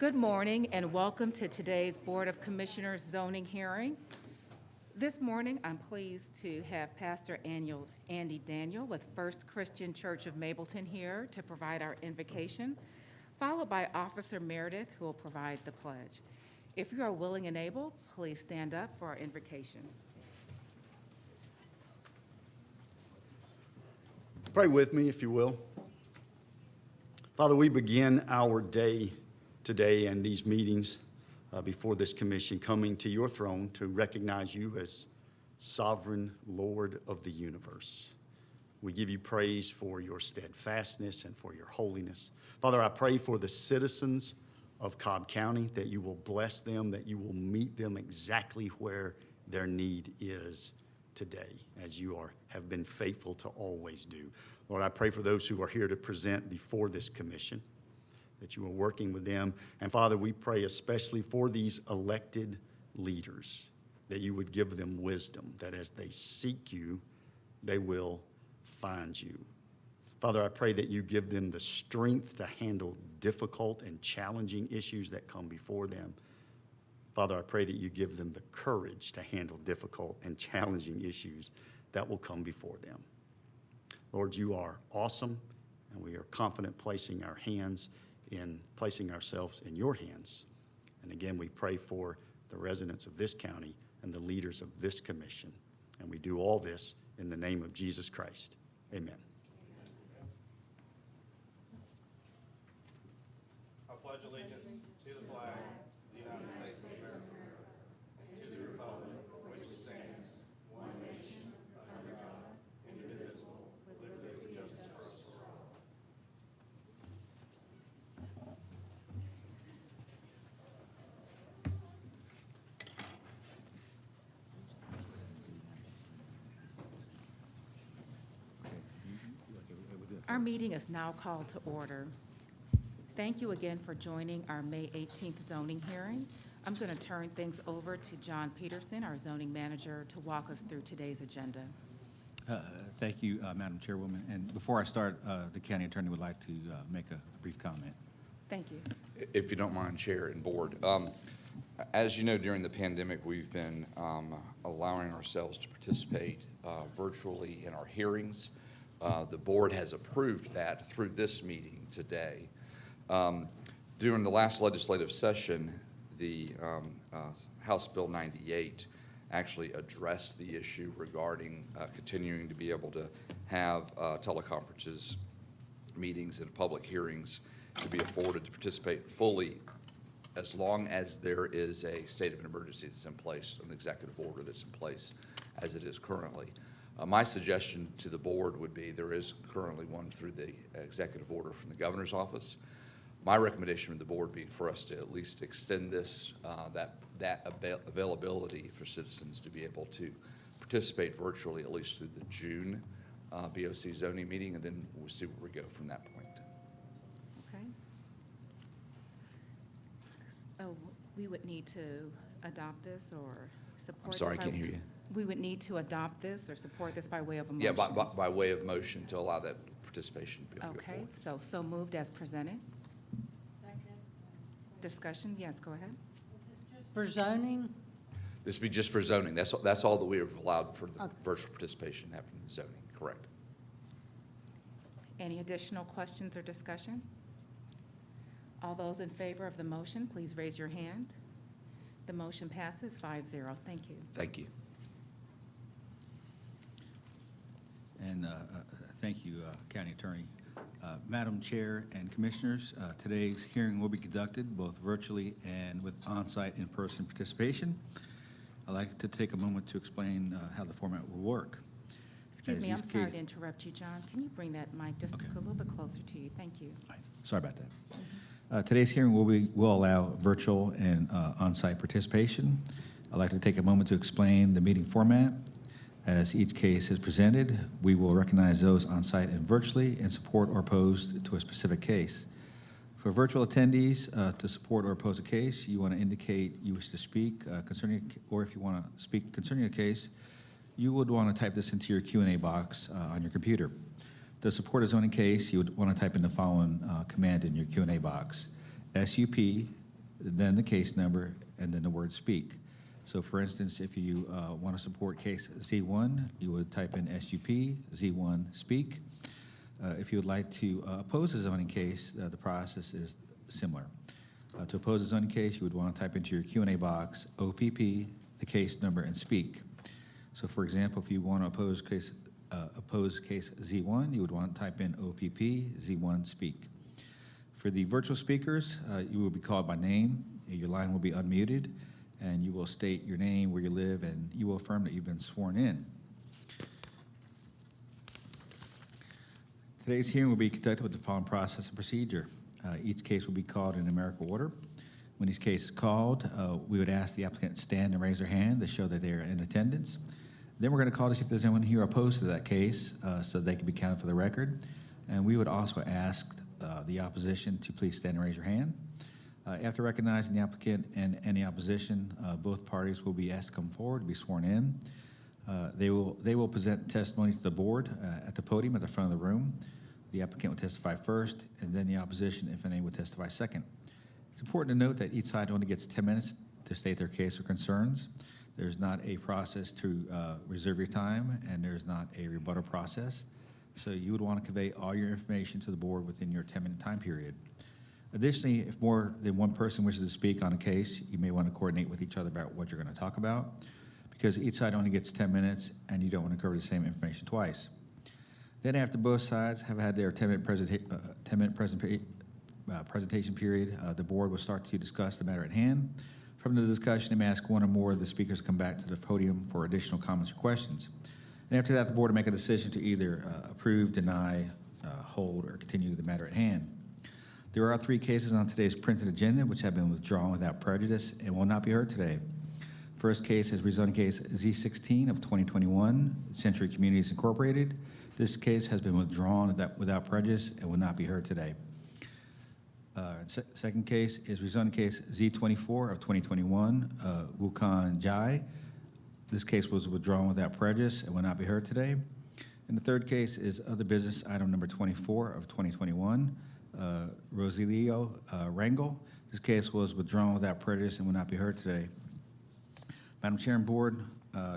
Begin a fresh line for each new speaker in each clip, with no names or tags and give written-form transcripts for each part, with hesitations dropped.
Good morning and welcome to today's Board of Commissioners zoning hearing. This morning, I'm pleased to have Pastor Andy Daniel with First Christian Church of Mableton here to provide our invocation, followed by Officer Meredith, who will provide the pledge. If you are willing and able, please stand up for our invocation.
Pray with me, if you will. Father, we begin our day today and these meetings before this commission coming to your throne to recognize you as sovereign Lord of the universe. We give you praise for your steadfastness and for your holiness. Father, I pray for the citizens of Cobb County that you will bless them, that you will meet them exactly where their need is today, as you have been faithful to always do. Lord, I pray for those who are here to present before this commission, that you are working with them. And Father, we pray especially for these elected leaders, that you would give them wisdom, that as they seek you, they will find you. Father, I pray that you give them the strength to handle difficult and challenging issues that come before them. Father, I pray that you give them the courage to handle difficult and challenging issues that will come before them. Lord, you are awesome, and we are confident placing ourselves in your hands. And again, we pray for the residents of this county and the leaders of this commission. And we do all this in the name of Jesus Christ. Amen.
I pledge allegiance to the flag of the United States of America, and to the republic for which it stands, one nation, under God, indivisible, with liberty and justice for all.
Our meeting is now called to order. Thank you again for joining our May 18th zoning hearing. I'm going to turn things over to John Peterson, our zoning manager, to walk us through today's agenda.
Thank you, Madam Chairwoman. And before I start, the county attorney would like to make a brief comment.
Thank you.
If you don't mind, Chair and Board. As you know, during the pandemic, we've been allowing ourselves to participate virtually in our hearings. The Board has approved that through this meeting today. During the last legislative session, the House Bill 98 actually addressed the issue regarding continuing to be able to have teleconferences, meetings, and public hearings to be afforded to participate fully as long as there is a state of an emergency that's in place, an executive order that's in place as it is currently. My suggestion to the Board would be, there is currently one through the executive order from the governor's office. My recommendation to the Board be for us to at least extend this, that availability for citizens to be able to participate virtually, at least through the June BOC zoning meeting, and then we'll see where we go from that point.
Okay. So we would need to adopt this or support
I'm sorry,
this
I can't hear you.
We would need to adopt this or support this by way of a motion?
Yeah, by way of motion to allow that participation to be able to go
Okay,
forward.
so moved as presented.
Second.
Discussion, yes, go ahead.
Is this just for zoning?
This would be just for zoning. That's all that we have allowed for the virtual participation happening in zoning, correct?
Any additional questions or discussion? All those in favor of the motion, please raise your hand. The motion passes 5-0. Thank you.
Thank you.
And thank you, County Attorney. Madam Chair and Commissioners, today's hearing will be conducted both virtually and with on-site in-person participation. I'd like to take a moment to explain how the format will work.
Excuse
As
me,
you
I'm sorry
case-
to interrupt you, John. Can you bring that mic just
Okay.
a little bit closer to you? Thank you.
Sorry about that. Today's hearing will allow virtual and on-site participation. I'd like to take a moment to explain the meeting format. As each case is presented, we will recognize those on-site and virtually and support or oppose to a specific case. For virtual attendees, to support or oppose a case, you want to indicate you wish to speak concerning, or if you want to speak concerning a case, you would want to type this into your Q&A box on your computer. To support a zoning case, you would want to type in the following command in your Q&A box: SUP then the case number, and then the word speak. So for instance, if you want to support case Z1, you would type in SUP, Z1, speak. If you would like to oppose a zoning case, the process is similar. To oppose a zoning case, you would want to type into your Q&A box, OPP, the case number, and speak. So for example, if you want to oppose case Z1, you would want to type in OPP, Z1, speak. For the virtual speakers, you will be called by name, your line will be unmuted, and you will state your name, where you live, and you will affirm that you've been sworn in. Today's hearing will be conducted with the following process and procedure. Each case will be called in numerical order. When each case is called, we would ask the applicant to stand and raise their hand to show that they are in attendance. Then we're going to call to see if there's anyone here opposed to that case, so they can be counted for the record. And we would also ask the opposition to please stand and raise your hand. After recognizing the applicant and any opposition, both parties will be asked to come forward to be sworn in. They will present testimony to the board at the podium at the front of the room. The applicant will testify first, and then the opposition, if any, will testify second. It's important to note that each side only gets 10 minutes to state their case or concerns. There's not a process to reserve your time, and there's not a rebuttal process. So you would want to convey all your information to the board within your 10-minute time period. Additionally, if more than one person wishes to speak on a case, you may want to coordinate with each other about what you're going to talk about, because each side only gets 10 minutes, and you don't want to cover the same information twice. Then after both sides have had their 10-minute presentation period, the board will start to discuss the matter at hand. From the discussion, they may ask one or more of the speakers to come back to the podium for additional comments or questions. And after that, the board will make a decision to either approve, deny, hold, or continue the matter at hand. There are 3 cases on today's printed agenda which have been withdrawn without prejudice and will not be heard today. First case is rezoning case Z16 of 2021, Century Communities Incorporated. This case has been withdrawn without prejudice and will not be heard today. Second case is rezoning case Z24 of 2021, Wukon Jai. This case was withdrawn without prejudice and will not be heard today. And the third case is other business item number 24 of 2021, Rosilio Rangel. This case was withdrawn without prejudice and will not be heard today. Madam Chair and Board,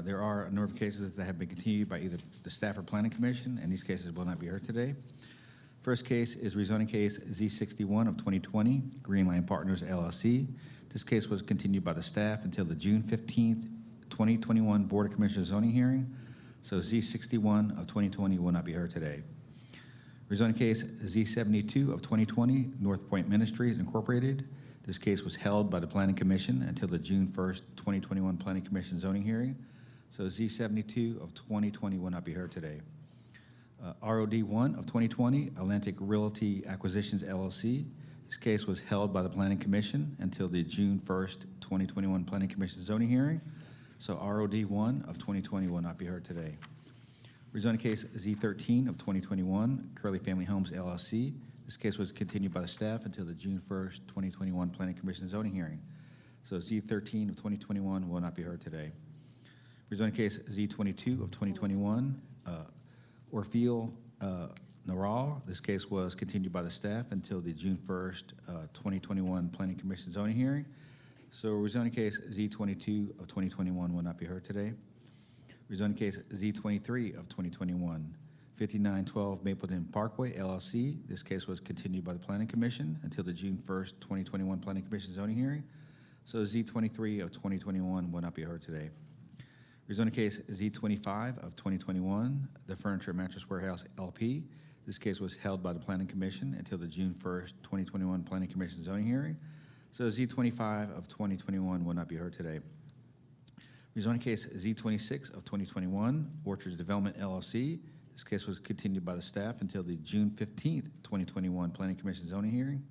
there are a number of cases that have been continued by either the staff or planning commission, and these cases will not be heard today. First case is rezoning case Z61 of 2020, Green Line Partners LLC. This case was continued by the staff until the June 15th, 2021 Board of Commissioners zoning hearing. So Z61 of 2020 will not be heard today. Rezoning case Z72 of 2020, North Point Ministries Incorporated. This case was held by the Planning Commission until the June 1st, 2021 Planning Commission zoning hearing. So Z72 of 2020 will not be heard today. ROD1 of 2020, Atlantic Realty Acquisitions LLC. This case was held by the Planning Commission until the June 1st, 2021 Planning Commission zoning hearing. So ROD1 of 2020 will not be heard today. Rezoning case Z13 of 2021, Curley Family Homes LLC. This case was continued by the staff until the June 1st, 2021 Planning Commission zoning hearing. So Z13 of 2021 will not be heard today. Rezoning case Z22 of 2021, Orfeel Naral. This case was continued by the staff until the June 1st, 2021 Planning Commission zoning hearing. So rezoning case Z22 of 2021 will not be heard today. Rezoning case Z23 of 2021, 5912 Mapleton Parkway LLC. This case was continued by the Planning Commission until the June 1st, 2021 Planning Commission zoning hearing. So Z23 of 2021 will not be heard today. Rezoning case Z25 of 2021, the Furniture Mattress Warehouse LP. This case was held by the Planning Commission until the June 1st, 2021 Planning Commission zoning hearing. So Z25 of 2021 will not be heard today. Rezoning case Z26 of 2021, Orchards Development LLC. This case was continued by the staff until the June 15th, 2021 Planning Commission zoning hearing,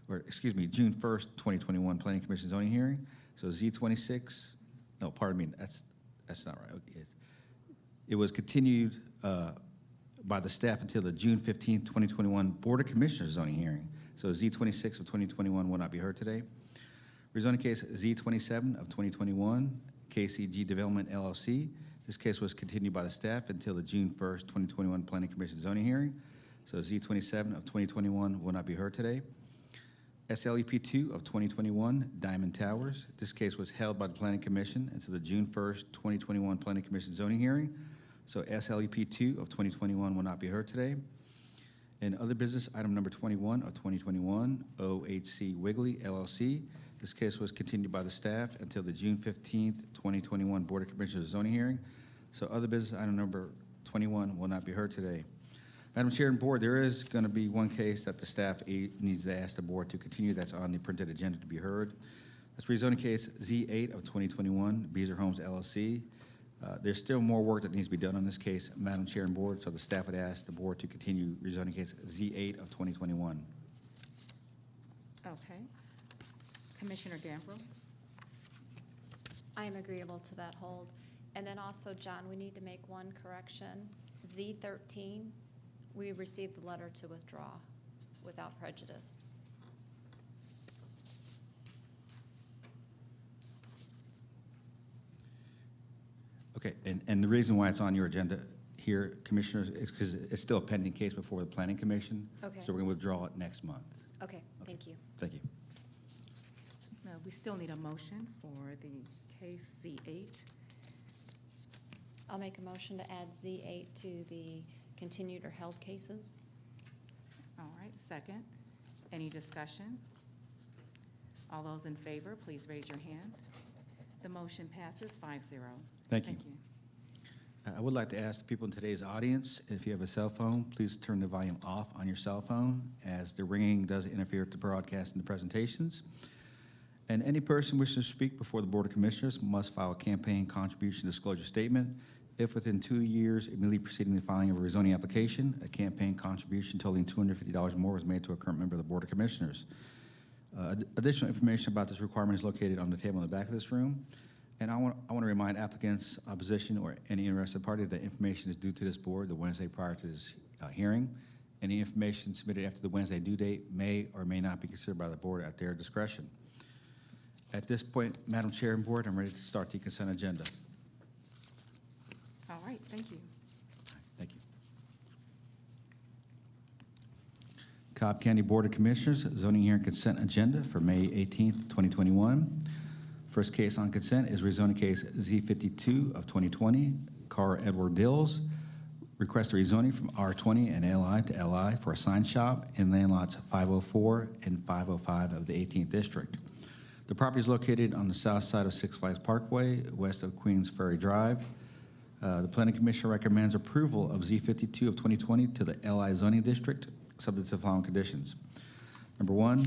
or excuse me, June 1st, 2021 Planning Commission zoning hearing. So Z26, no, pardon me, that's not right. Okay. It was continued by the staff until the June 15th, 2021 Board of Commissioners zoning hearing. So Z26 of 2021 will not be heard today. Rezoning case Z27 of 2021, KCG Development LLC. This case was continued by the staff until the June 1st, 2021 Planning Commission zoning hearing. So Z27 of 2021 will not be heard today. SLEP 2 of 2021, Diamond Towers. This case was held by the Planning Commission until the June 1st, 2021 Planning Commission zoning hearing. So SLEP 2 of 2021 will not be heard today. And other business, item number 21 of 2021, OHC Wigley LLC. This case was continued by the staff until the June 15th, 2021 Board of Commissioners zoning hearing. So other business, item number 21 will not be heard today. Madam Chair and Board, there is going to be one case that the staff needs to ask the Board to continue. That's on the printed agenda to be heard. That's rezoning case Z8 of 2021, Beezer Homes LLC. There's still more work that needs to be done on this case, Madam Chair and Board, so the staff would ask the Board to continue rezoning case Z8 of 2021.
Okay. Commissioner Gambrill?
I am agreeable to that hold. And then also, John, we need to make one correction. Z13, we received the letter to withdraw without prejudice.
Okay, and the reason why it's on your agenda here, Commissioners, is because it's still a pending case before the Planning Commission.
Okay.
So we're going to withdraw it next month.
Okay, thank you.
Thank you.
No, we still need a motion for the case C8.
I'll make a motion to add Z8 to the continued or held cases.
All right, second. Any discussion? All those in favor, please raise your hand. The motion passes 5-0.
Thank you.
Thank you.
I would like to ask the people in today's audience, if you have a cell phone, please turn the volume off on your cell phone, as the ringing does interfere with the broadcast and the presentations. And any person wishing to speak before the Board of Commissioners must file a campaign contribution disclosure statement. If within 2 years immediately preceding the filing of a rezoning application, a campaign contribution totaling $250 more was made to a current member of the Board of Commissioners. Additional information about this requirement is located on the table in the back of this room. And I want to remind applicants, opposition, or any interested party that information is due to this board the Wednesday prior to this hearing. Any information submitted after the Wednesday due date may or may not be considered by the board at their discretion. At this point, Madam Chair and Board, I'm ready to start the consent agenda.
All right, thank you.
Thank you. Cobb County Board of Commissioners, zoning hearing consent agenda for May 18th, 2021. First case on consent is rezoning case Z52 of 2020, Carr Edward Dills. Request a rezoning from R20 and LI to LI for a sign shop in land lots 504 and 505 of the 18th District. The property is located on the south side of Six Flags Parkway, west of Queens Ferry Drive. The Planning Commission recommends approval of Z52 of 2020 to the LI zoning district, subject to the following conditions. Number one,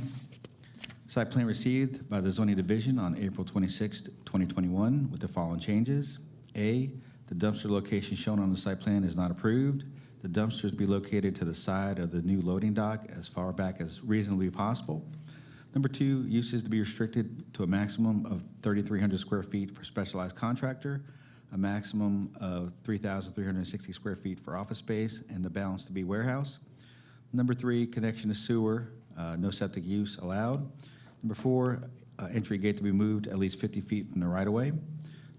site plan received by the zoning division on April 26, 2021 with the following changes. A, the dumpster location shown on the site plan is not approved. The dumpsters be located to the side of the new loading dock as far back as reasonably possible. Number two, use is to be restricted to a maximum of 3,300 square feet for specialized contractor, a maximum of 3,360 square feet for office space, and the balance to be warehouse. Number three, connection to sewer, no septic use allowed. Number four, entry gate to be moved at least 50 feet from the right-of-way.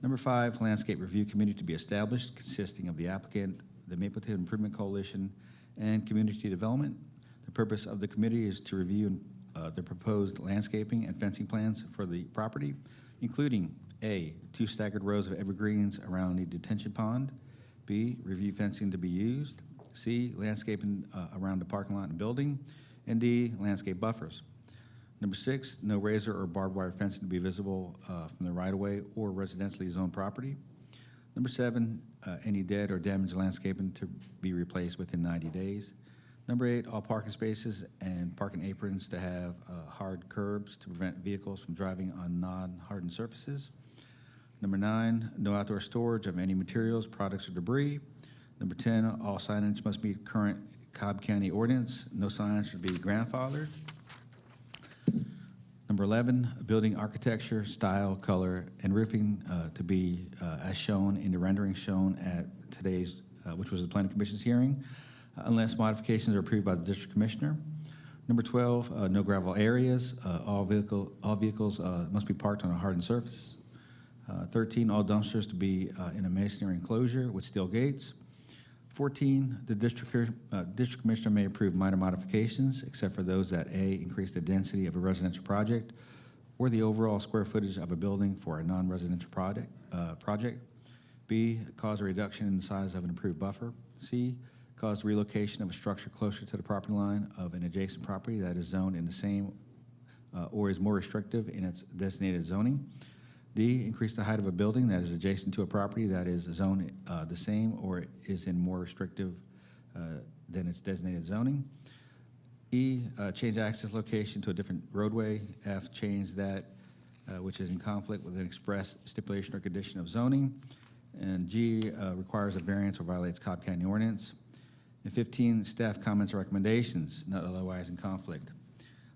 Number five, landscape review committee to be established consisting of the applicant, the Mapleton Improvement Coalition, and community development. The purpose of the committee is to review the proposed landscaping and fencing plans for the property, including A, 2 staggered rows of evergreens around the detention pond. B, review fencing to be used. C, landscaping around the parking lot and building. And D, landscape buffers. Number 6, no razor or barbed wire fencing to be visible from the right-of-way or residentially zoned property. Number 7, any dead or damaged landscaping to be replaced within 90 days. Number 8, all parking spaces and parking aprons to have hard curbs to prevent vehicles from driving on non-hardened surfaces. Number 9, no outdoor storage of any materials, products, or debris. Number 10, all signage must meet current Cobb County ordinance. No signage should be grandfathered. Number 11, building architecture, style, color, and roofing to be as shown in the rendering shown at today's, which was the Planning Commission's hearing, unless modifications are approved by the District Commissioner. Number 12, no gravel areas. All vehicles must be parked on a hardened surface. 13, all dumpsters to be in a masonry enclosure with steel gates. 14, the district commissioner may approve minor modifications, except for those that A, increase the density of a residential project or the overall square footage of a building for a non-residential project. B, cause a reduction in the size of an approved buffer. C, cause the relocation of a structure closer to the property line of an adjacent property that is zoned in the same or is more restrictive in its designated zoning. D, increase the height of a building that is adjacent to a property that is zoned the same or is in more restrictive than its designated zoning. E, change access location to a different roadway. F, change that which is in conflict with an express stipulation or condition of zoning. And G, requires a variance or violates Cobb County ordinance. And 15, staff comments or recommendations, not otherwise in conflict.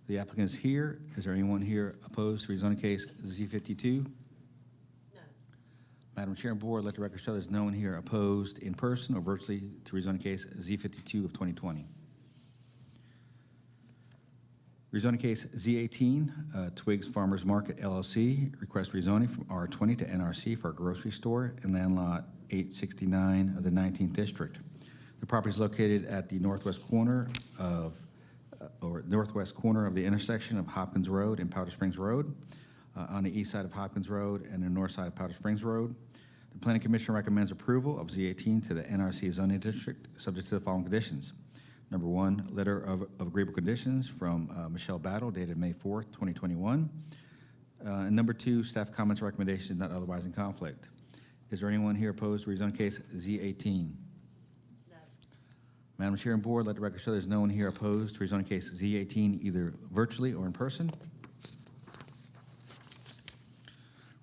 The applicant is here. Is there anyone here opposed to rezoning case Z52?
No.
Madam Chair and Board, let the record show there's no one here opposed in person or virtually to rezoning case Z52 of 2020. Rezoning case Z18, Twigs Farmers Market LLC, request rezoning from R20 to NRC for a grocery store in land lot 869 of the 19th District. The property is located at the northwest corner of the intersection of Hopkins Road and Powder Springs Road, on the east side of Hopkins Road and the north side of Powder Springs Road. The Planning Commission recommends approval of Z18 to the NRC zoning district, subject to the following conditions. Number 1, letter of agreeable conditions from Michelle Battle, dated May 4th, 2021. And number 2, staff comments or recommendations not otherwise in conflict. Is there anyone here opposed to rezone case Z18?
No.
Madam Chair and Board, let the record show there's no one here opposed to rezoning case Z18, either virtually or in person.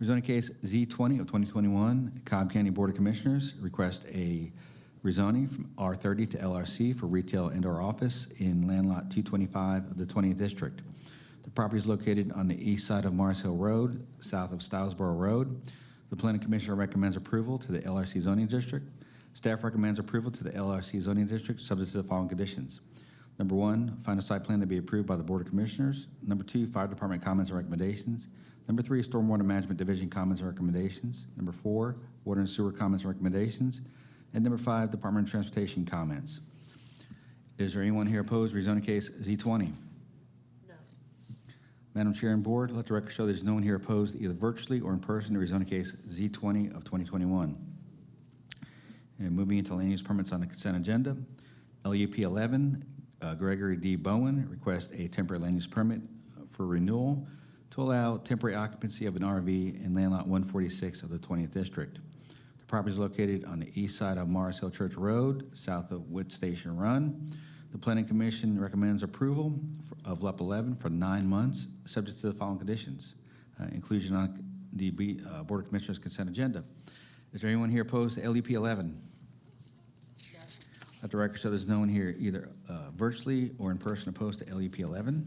Rezoning case Z20 of 2021, Cobb County Board of Commissioners request a rezoning from R30 to LRC for retail indoor office in land lot 225 of the 20th District. The property is located on the east side of Mars Hill Road, south of Stylesboro Road. The Planning Commission recommends approval to the LRC zoning district. Staff recommends approval to the LRC zoning district, subject to the following conditions. Number 1, final site plan to be approved by the Board of Commissioners. Number 2, Fire Department comments and recommendations. Number 3, Stormwater Management Division comments and recommendations. Number 4, Water and Sewer comments and recommendations. And number 5, Department of Transportation comments. Is there anyone here opposed to rezoning case Z20?
No.
Madam Chair and Board, let the record show there's no one here opposed either virtually or in person to rezoning case Z20 of 2021. And moving into land use permits on the consent agenda, LUP 11, Gregory D. Bowen requests a temporary land use permit for renewal to allow temporary occupancy of an RV in land lot 146 of the 20th District. The property is located on the east side of Mars Hill Church Road, south of Wood Station Run. The Planning Commission recommends approval of LUP 11 for 9 months, subject to the following conditions. Inclusion on the Board of Commissioners consent agenda. Is there anyone here opposed to LUP 11?
No.
Let the record show there's no one here either virtually or in person opposed to LUP 11.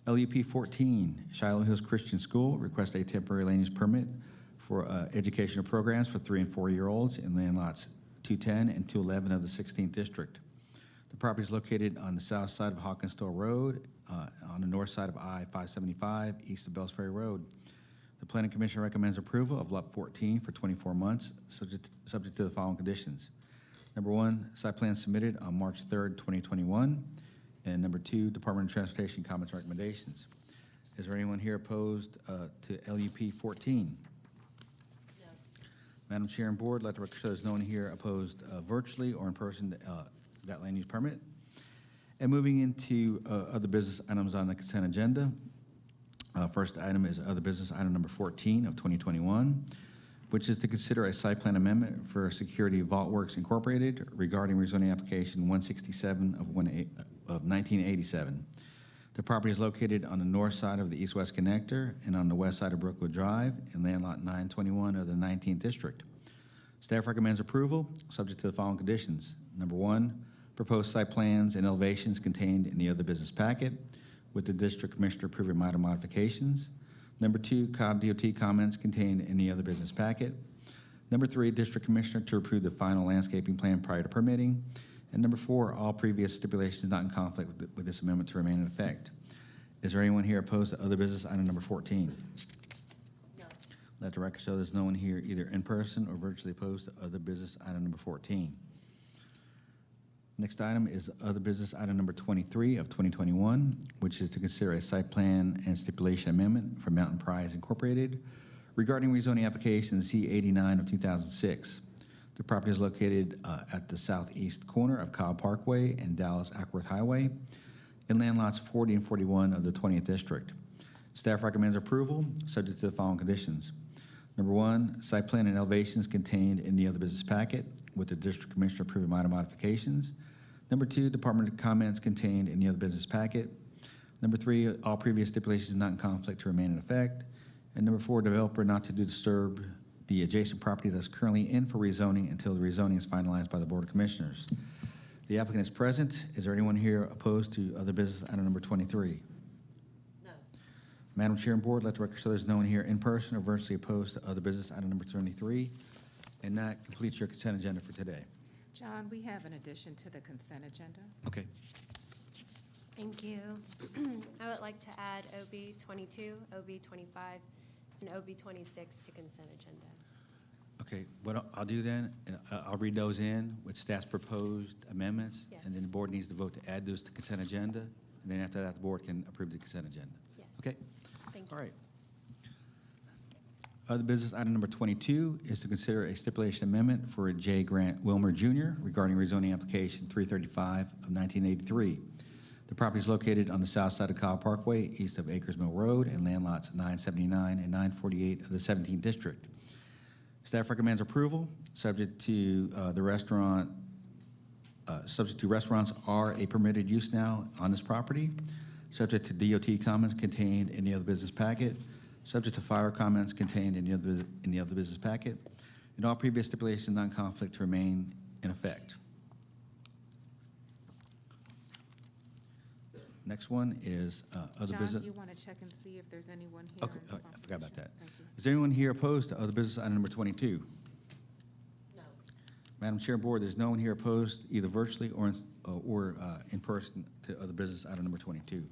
LUP 14, Shiloh Hills Christian School requests a temporary land use permit for educational programs for 3- and 4-year-olds in land lots 210 and 211 of the 16th District. The property is located on the south side of Hawkinstow Road, on the north side of I-575, east of Bells Ferry Road. The Planning Commission recommends approval of LUP 14 for 24 months, subject to the following conditions. Number 1, site plan submitted on March 3rd, 2021. And number 2, Department of Transportation comments and recommendations. Is there anyone here opposed to LUP 14?
No.
Madam Chair and Board, let the record show there's no one here opposed virtually or in person to that land use permit. And moving into other business items on the consent agenda. First item is other business item number 14 of 2021, which is to consider a site plan amendment for Security Vault Works Incorporated regarding rezoning application 167 of 1987. The property is located on the north side of the east-west connector and on the west side of Brookwood Drive in land lot 921 of the 19th District. Staff recommends approval, subject to the following conditions. Number 1, proposed site plans and elevations contained in the other business packet, with the District Commissioner approving minor modifications. Number 2, Cobb DOT comments contained in the other business packet. Number 3, District Commissioner to approve the final landscaping plan prior to permitting. And number 4, all previous stipulations not in conflict with this amendment to remain in effect. Is there anyone here opposed to other business item number 14?
No.
Let the record show there's no one here either in person or virtually opposed to other business item number 14. Next item is other business, item number 23 of 2021, which is to consider a site plan and stipulation amendment for MOUNTAINPRIZE Incorporated regarding rezoning application C-89 of 2006. The property is located at the southeast corner of Cobb Parkway and Dallas Ackworth Highway in land lots 40 and 41 of the 20th District. Staff recommends approval, subject to the following conditions. Number one, site plan and elevations contained in the other business packet, with the district commissioner approving minor modifications. Number two, department comments contained in the other business packet. Number three, all previous stipulations not in conflict to remain in effect. And number four, developer not to disturb the adjacent property that's currently in for rezoning until the rezoning is finalized by the Board of Commissioners. The applicant is present. Is there anyone here opposed to other business item number 23?
No.
Madam Chair and Board, let the record show there's no one here in person or virtually opposed to other business item number 23. And that completes your consent agenda for today.
John, we have an addition to the consent agenda.
Okay.
Thank you. I would like to add OB 22, OB 25, and OB 26 to consent agenda.
Okay, what I'll do then, I'll read those in with staff's proposed amendments.
Yes.
And then the board needs to vote to add those to consent agenda. And then after that, the board can approve the consent agenda.
Yes.
Okay?
Thank you.
All right. Other business item number 22 is to consider a stipulation amendment for J. Grant Wilmer Jr. regarding rezoning application 335 of 1983. The property is located on the south side of Cobb Parkway, east of Acres Mill Road, and land lots 979 and 948 of the 17th District. Staff recommends approval, subject to restaurants are a permitted use now on this property, subject to DOT comments contained in the other business packet, subject to fire comments contained in the other business packet, and all previous stipulations non-conflict to remain in effect. Next one is other
John,
business.
do you want to check and see if there's anyone here?
Okay,
in
I forgot about that.
Thank you.
Is there anyone here opposed to other business item number 22?
No.
Madam Chair and Board, there's no one here opposed either virtually or in person to other business item number 22.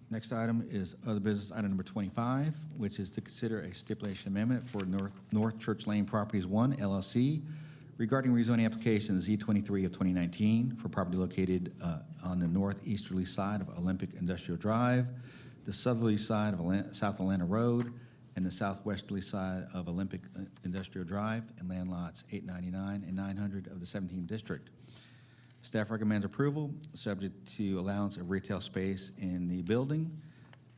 Next item is other business item number 25, which is to consider a stipulation amendment for North Church Lane Properties 1 LLC regarding rezoning application Z23 of 2019 for property located on the northeasterly side of Olympic Industrial Drive, the southerly side of South Atlanta Road, and the southwesterly side of Olympic Industrial Drive and land lots 899 and 900 of the 17th District. Staff recommends approval, subject to allowance of retail space in the building.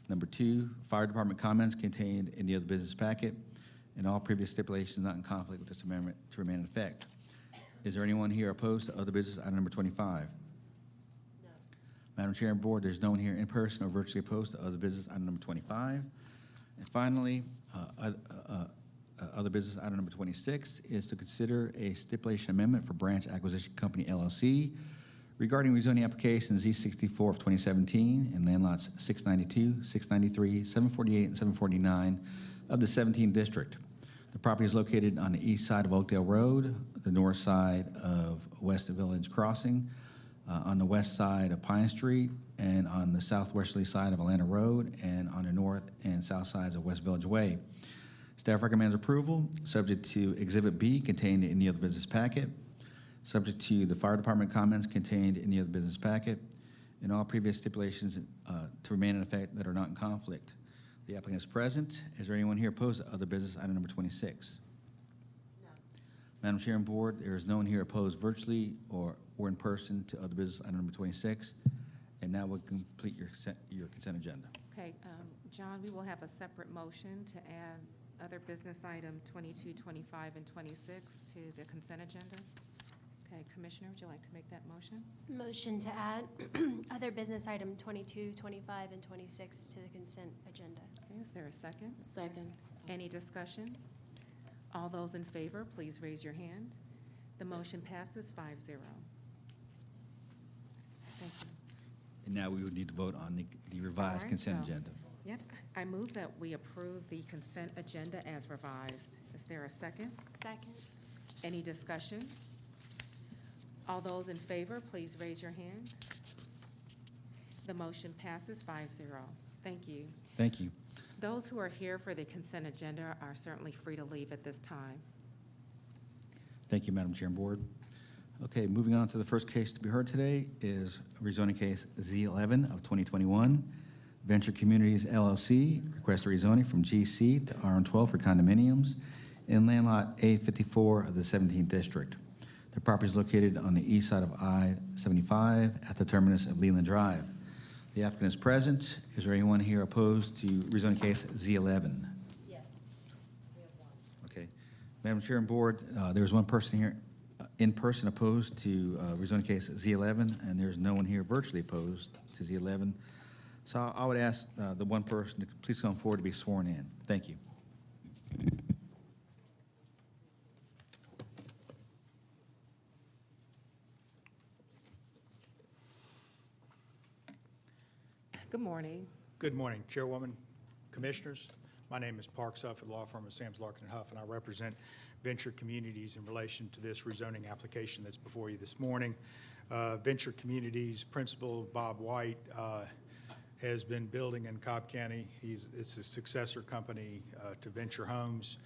Number two, fire department comments contained in the other business packet, and all previous stipulations not in conflict with this amendment to remain in effect. Is there anyone here opposed to other business item number 25?
No.
Madam Chair and Board, there's no one here in person or virtually opposed to other business item number 25. And finally, other business item number 26 is to consider a stipulation amendment for Branch Acquisition Company LLC regarding rezoning application Z64 of 2017 and land lots 692, 693, 748, and 749 of the 17th District. The property is located on the east side of Oakdale Road, the north side of West Village Crossing, on the west side of Pine Street, and on the southwesterly side of Atlanta Road, and on the north and south sides of West Village Way. Staff recommends approval, subject to Exhibit B contained in the other business packet, subject to the fire department comments contained in the other business packet, and all previous stipulations to remain in effect that are not in conflict. The applicant is present. Is there anyone here opposed to other business item number 26?
No.
Madam Chair and Board, there is no one here opposed virtually or in person to other business item number 26. And now we'll complete your consent agenda.
Okay, John, we will have a separate motion to add other business item 22, 25, and 26 to the consent agenda. Okay, Commissioner, would you like to make that motion?
Motion to add other business item 22, 25, and 26 to the consent agenda.
Okay, is there a second?
Second.
Any discussion? All those in favor, please raise your hand. The motion passes 5-0. Thank you.
And now we would need to vote on the revised
All right,
consent
so-
agenda.
Yep, I move that we approve the consent agenda as revised. Is there a second?
Second.
Any discussion? All those in favor, please raise your hand. The motion passes 5-0. Thank you.
Thank you.
Those who are here for the consent agenda are certainly free to leave at this time.
Thank you, Madam Chair and Board. Okay, moving on to the first case to be heard today is rezoning case Z11 of 2021. Venture Communities LLC requests a rezoning from GC to RM12 for condominiums in land lot A54 of the 17th District. The property is located on the east side of I-75 at the terminus of Leland Drive. The applicant is present. Is there anyone here opposed to rezoning case Z11?
Yes. We have one.
Okay. Madam Chair and Board, there's one person here in person opposed to rezoning case Z11, and there's no one here virtually opposed to Z11. So I would ask the one person to please come forward to be sworn in. Thank you.
Good morning.
Good morning, Chairwoman, Commissioners. My name is Parks Huff at the law firm of Sams Larkin and Huff, and I represent Venture Communities in relation to this rezoning application that's before you this morning. Venture Communities principal Bob White has been building in Cobb County. It's a successor company to Venture Homes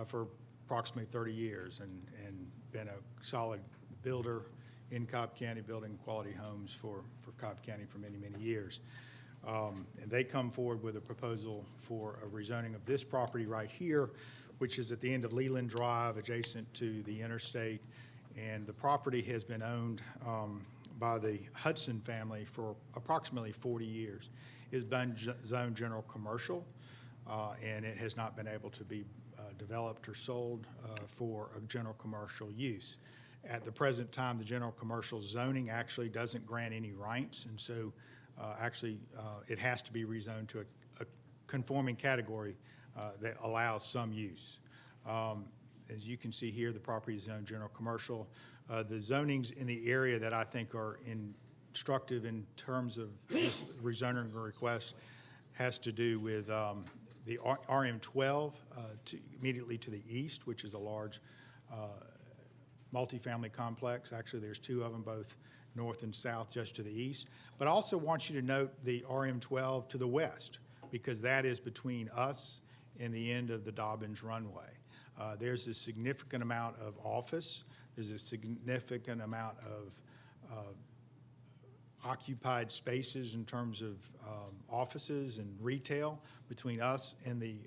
for approximately 30 years and been a solid builder in Cobb County, building quality homes for Cobb County for many, many years. And they come forward with a proposal for a rezoning of this property right here, which is at the end of Leland Drive, adjacent to the interstate. And the property has been owned by the Hudson family for approximately 40 years. It's been zoned general commercial, and it has not been able to be developed or sold for a general commercial use. At the present time, the general commercial zoning actually doesn't grant any rights, and so it has to be rezoned to a conforming category that allows some use. As you can see here, the property is zoned general commercial. The zonings in the area that I think are instructive in terms of this rezoning request has to do with the RM12 immediately to the east, which is a large multifamily complex. Actually, there's two of them, both north and south, just to the east. But I also want you to note the RM12 to the west, because that is between us and the end of the Dobbins runway. There's a significant amount of office. There's a significant amount of occupied spaces in terms of offices and retail between us and the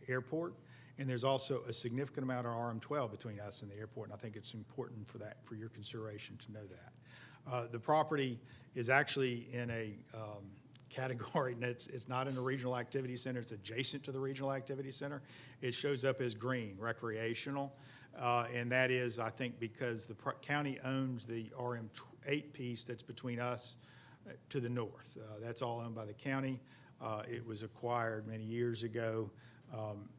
airport. And there's also a significant amount of RM12 between us and the airport, and I think it's important for your consideration to know that. The property is actually in a category, and it's not in the regional activity center, it's adjacent to the regional activity center. It shows up as green, recreational, and that is, I think, because the county owns the RM8 piece that's between us to the north. That's all owned by the county. It was acquired many years ago,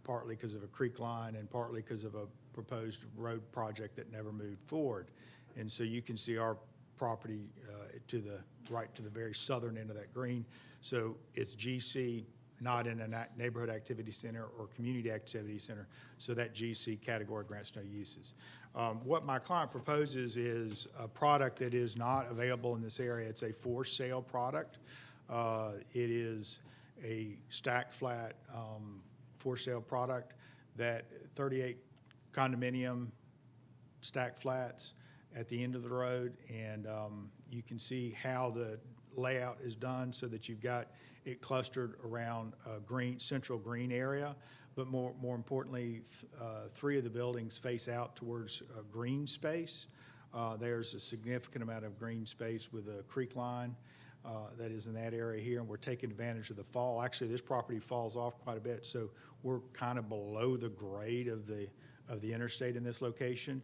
partly because of a creek line and partly because of a proposed road project that never moved forward. And so you can see our property right to the very southern end of that green. So it's GC, not in a neighborhood activity center or community activity center, so that GC category grants no uses. What my client proposes is a product that is not available in this area. It's a for sale product. It is a stacked flat for sale product that 38 condominium stacked flats at the end of the road, and you can see how the layout is done so that you've got it clustered around a central green area, but more importantly, three of the buildings face out towards green space. There's a significant amount of green space with a creek line that is in that area here, and we're taking advantage of the fall. Actually, this property falls off quite a bit, so we're kind of below the grade of the interstate in this location.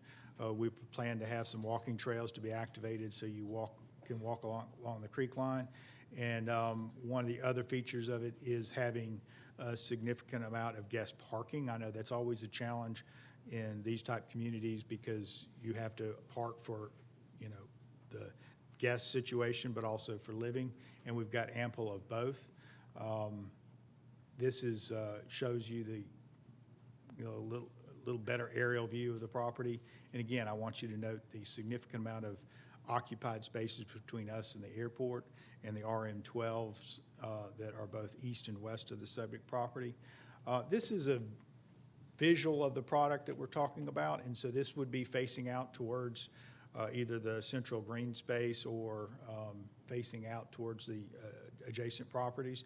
We plan to have some walking trails to be activated so you can walk along the creek line. And one of the other features of it is having a significant amount of guest parking. I know that's always a challenge in these type communities because you have to park for, the guest situation, but also for living, and we've got ample of both. This shows you the little better aerial view of the property. And again, I want you to note the significant amount of occupied spaces between us and the airport and the RM12s that are both east and west of the subject property. This is a visual of the product that we're talking about. And so this would be facing out towards either the central green space or facing out towards the adjacent properties.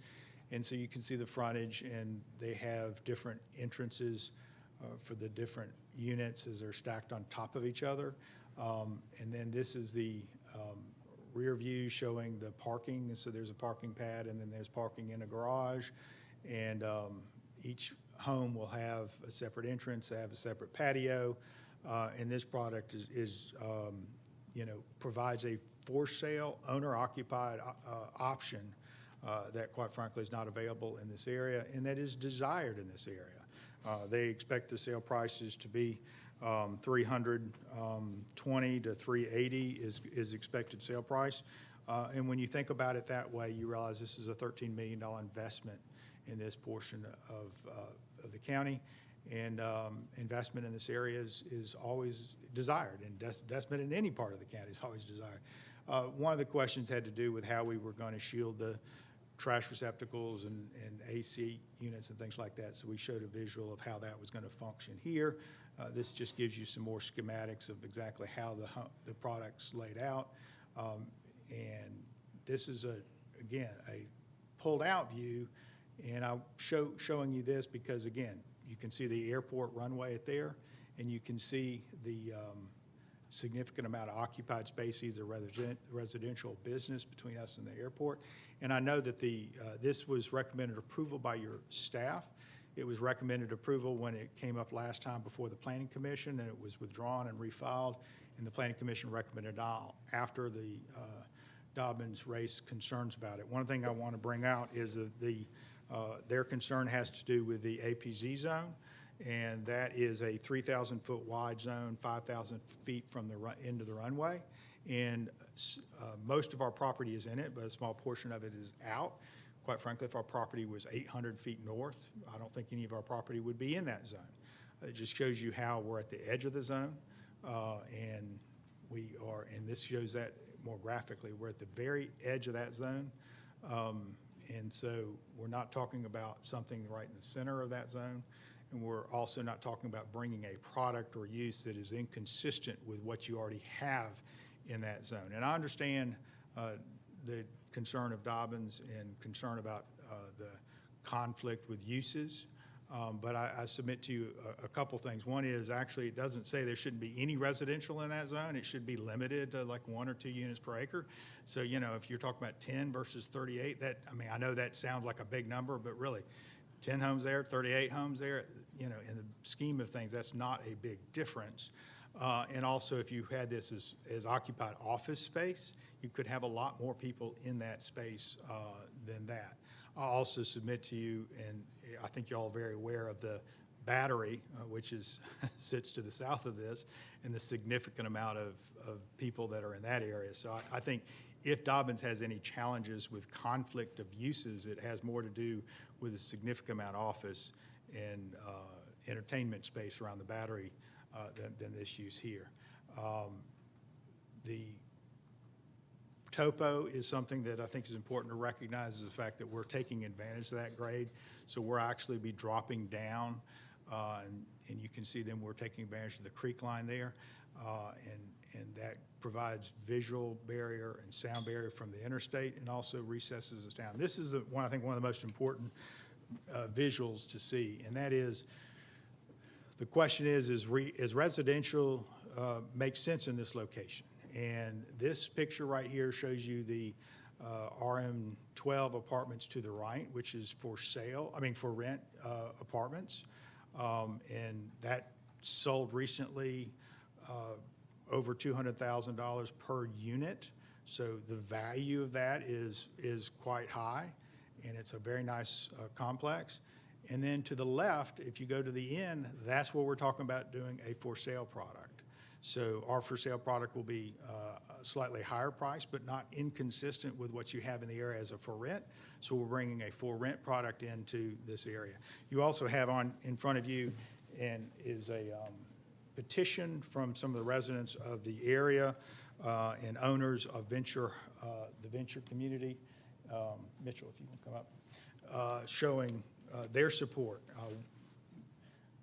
And so you can see the frontage, and they have different entrances for the different units as they're stacked on top of each other. And then this is the rear view showing the parking. So there's a parking pad, and then there's parking in a garage. And each home will have a separate entrance, have a separate patio. And this product is provides a for sale, owner-occupied option that, quite frankly, is not available in this area, and that is desired in this area. They expect the sale prices to be $320 to $380 is expected sale price. And when you think about it that way, you realize this is a $13 million investment in this portion of the county. And investment in this area is always desired, and investment in any part of the county is always desired. One of the questions had to do with how we were going to shield the trash receptacles and AC units and things like that. So we showed a visual of how that was going to function here. This just gives you some more schematics of exactly how the product's laid out. And this is, again, a pulled out view. And I'm showing you this because, again, you can see the airport runway at there, and you can see the significant amount of occupied space, either residential or business, between us and the airport. And I know that this was recommended approval by your staff. It was recommended approval when it came up last time before the Planning Commission, and it was withdrawn and refiled, and the Planning Commission recommended now after the Dobbins raised concerns about it. One thing I want to bring out is that their concern has to do with the APZ zone, and that is a 3,000-foot wide zone, 5,000 feet from the end of the runway. And most of our property is in it, but a small portion of it is out. Quite frankly, if our property was 800 feet north, I don't think any of our property would be in that zone. It just shows you how we're at the edge of the zone, and we are, and this shows that more graphically. We're at the very edge of that zone. And so we're not talking about something right in the center of that zone. And we're also not talking about bringing a product or use that is inconsistent with what you already have in that zone. And I understand the concern of Dobbins and concern about the conflict with uses. But I submit to you a couple things. One is, actually, it doesn't say there shouldn't be any residential in that zone. It should be limited to like 1 or 2 units per acre. So, if you're talking about 10 versus 38, I know that sounds like a big number, but really 10 homes there, 38 homes there, in the scheme of things, that's not a big difference. And also, if you had this as occupied office space, you could have a lot more people in that space than that. I'll also submit to you, and I think you're all very aware of the battery, which sits to the south of this, and the significant amount of people that are in that area. So I think if Dobbins has any challenges with conflict of uses, it has more to do with a significant amount of office and entertainment space around the battery than this use here. The topo is something that I think is important to recognize, is the fact that we're taking advantage of that grade. So we're actually be dropping down, and you can see then we're taking advantage of the creek line there, and that provides visual barrier and sound barrier from the interstate, and also recesses us down. This is I think one of the most important visuals to see, and that is, the question is residential makes sense in this location? And this picture right here shows you the RM12 apartments to the right, which is for rent apartments. And that sold recently over $200,000 per unit. So the value of that is quite high, and it's a very nice complex. And then to the left, if you go to the end, that's where we're talking about doing a for sale product. So our for sale product will be a slightly higher price, but not inconsistent with what you have in the area as a for rent. So we're bringing a for rent product into this area. You also have in front of you is a petition from some of the residents of the area and owners of the venture community. Mitchell, if you want to come up, showing their support.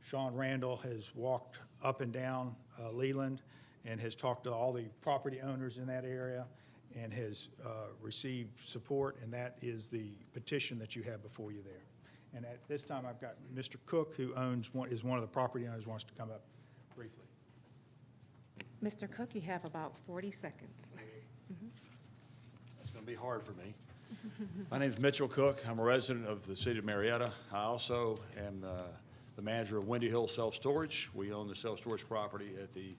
Sean Randall has walked up and down Leland and has talked to all the property owners in that area and has received support, and that is the petition that you have before you there. And at this time, I've got Mr. Cook, who is one of the property owners, wants to come up briefly.
Mr. Cook, you have about 40 seconds.
It's going to be hard for me. My name is Mitchell Cook. I'm a resident of the city of Marietta. I also am the manager of Windy Hill Self-Storage. We own the self-storage property at the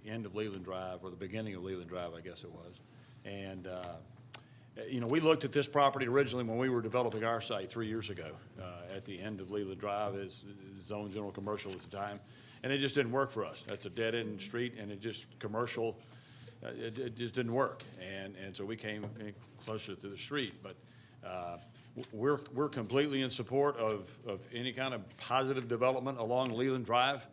end of Leland Drive, or the beginning of Leland Drive, I guess it was. And, you know, we looked at this property originally when we were developing our site 3 years ago at the end of Leland Drive as zone general commercial at the time. And it just didn't work for us. That's a dead-end street, and it just commercial, it just didn't work. And so we came in closer to the street. But we're completely in support of any kind of positive development along Leland Drive.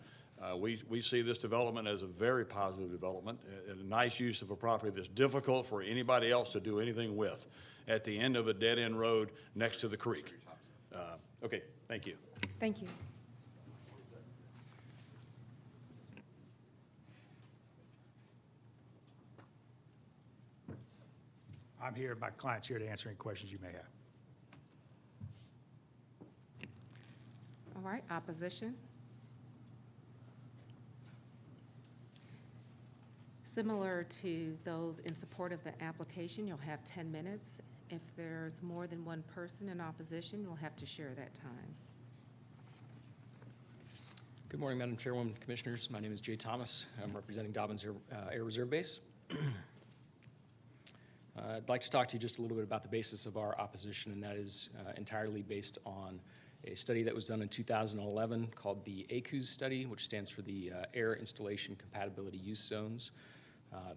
We see this development as a very positive development, a nice use of a property that's difficult for anybody else to do anything with at the end of a dead-end road next to the creek. Okay, thank you.
Thank you.
I'm here, my client's here to answer any questions you may have.
All right, opposition. Similar to those in support of the application, you'll have 10 minutes. If there's more than one person in opposition, you'll have to share that time.
Good morning, Madam Chairwoman, Commissioners. My name is Jay Thomas. I'm representing Dobbins Air Reserve Base. I'd like to talk to you just a little bit about the basis of our opposition, and that is entirely based on a study that was done in 2011 called the ACUS study, which stands for the Air Installation Compatibility Use Zones.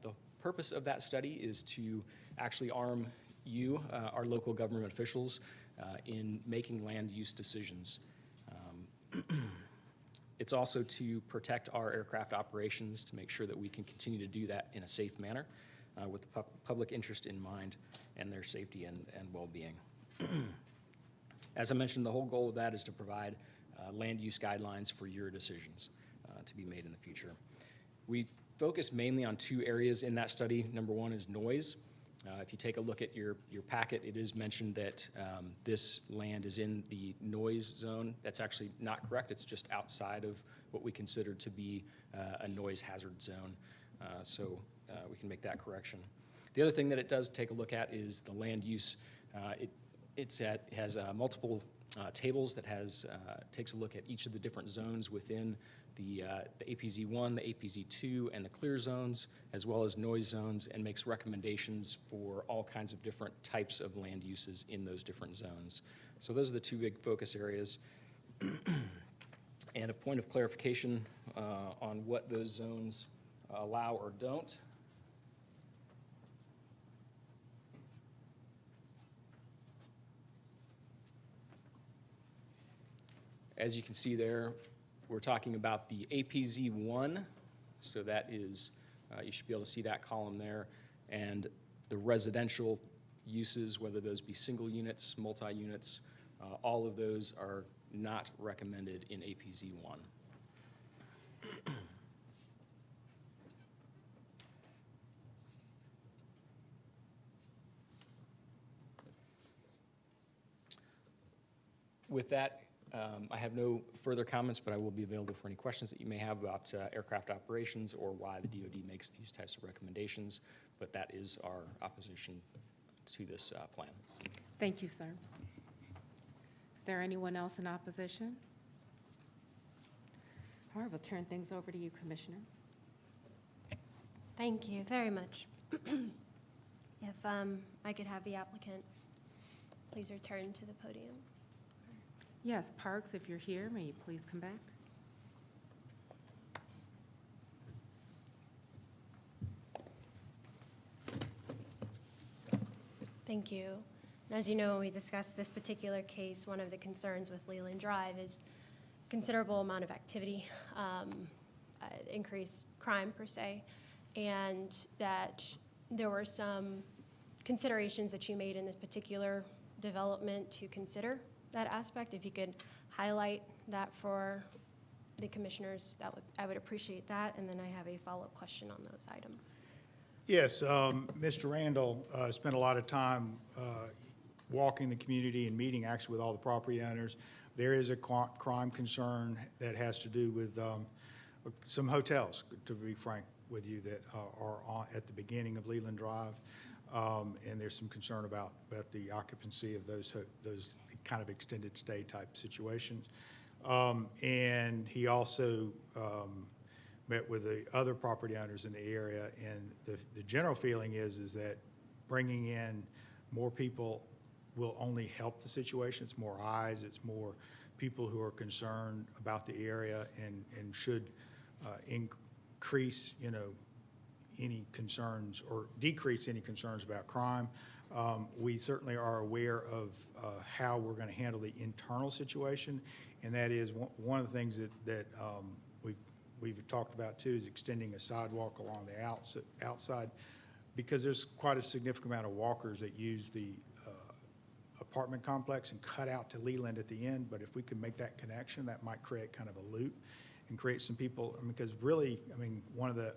The purpose of that study is to actually arm you, our local government officials, in making land use decisions. It's also to protect our aircraft operations, to make sure that we can continue to do that in a safe manner with the public interest in mind and their safety and well-being. As I mentioned, the whole goal of that is to provide land use guidelines for your decisions to be made in the future. We focus mainly on two areas in that study. Number one is noise. If you take a look at your packet, it is mentioned that this land is in the noise zone. That's actually not correct. It's just outside of what we consider to be a noise hazard zone. So we can make that correction. The other thing that it does take a look at is the land use. It has multiple tables that takes a look at each of the different zones within the APZ1, the APZ2, and the clear zones, as well as noise zones, and makes recommendations for all kinds of different types of land uses in those different zones. So those are the two big focus areas. And a point of clarification on what those zones allow or don't. As you can see there, we're talking about the APZ1, so that is, you should be able to see that column there, and the residential uses, whether those be single units, multi-units, all of those are not recommended in APZ1. With that, I have no further comments, but I will be available for any questions that you may have about aircraft operations or why the DoD makes these types of recommendations. But that is our opposition to this plan.
Thank you, sir. Is there anyone else in opposition? All right, we'll turn things over to you, Commissioner.
Thank you very much. If I could have the applicant please return to the podium.
Yes, Parks, if you're here, may you please come back?
Thank you. And as you know, when we discussed this particular case, one of the concerns with Leland Drive is considerable amount of activity, increased crime per se, and that there were some considerations that you made in this particular development to consider that aspect. If you could highlight that for the commissioners, I would appreciate that. And then I have a follow-up question on those items.
Yes, Mr. Randall spent a lot of time walking the community and meeting actually with all the property owners. There is a crime concern that has to do with some hotels, to be frank with you, that are at the beginning of Leland Drive. And there's some concern about the occupancy of those kind of extended stay type situations. And he also met with the other property owners in the area, and the general feeling is that bringing in more people will only help the situation. It's more eyes, it's more people who are concerned about the area and should increase, any concerns or decrease any concerns about crime. We certainly are aware of how we're going to handle the internal situation, and that is one of the things that we've talked about too is extending a sidewalk along the outside, because there's quite a significant amount of walkers that use the apartment complex and cut out to Leland at the end. But if we could make that connection, that might create kind of a loop and create some people, because really, one of the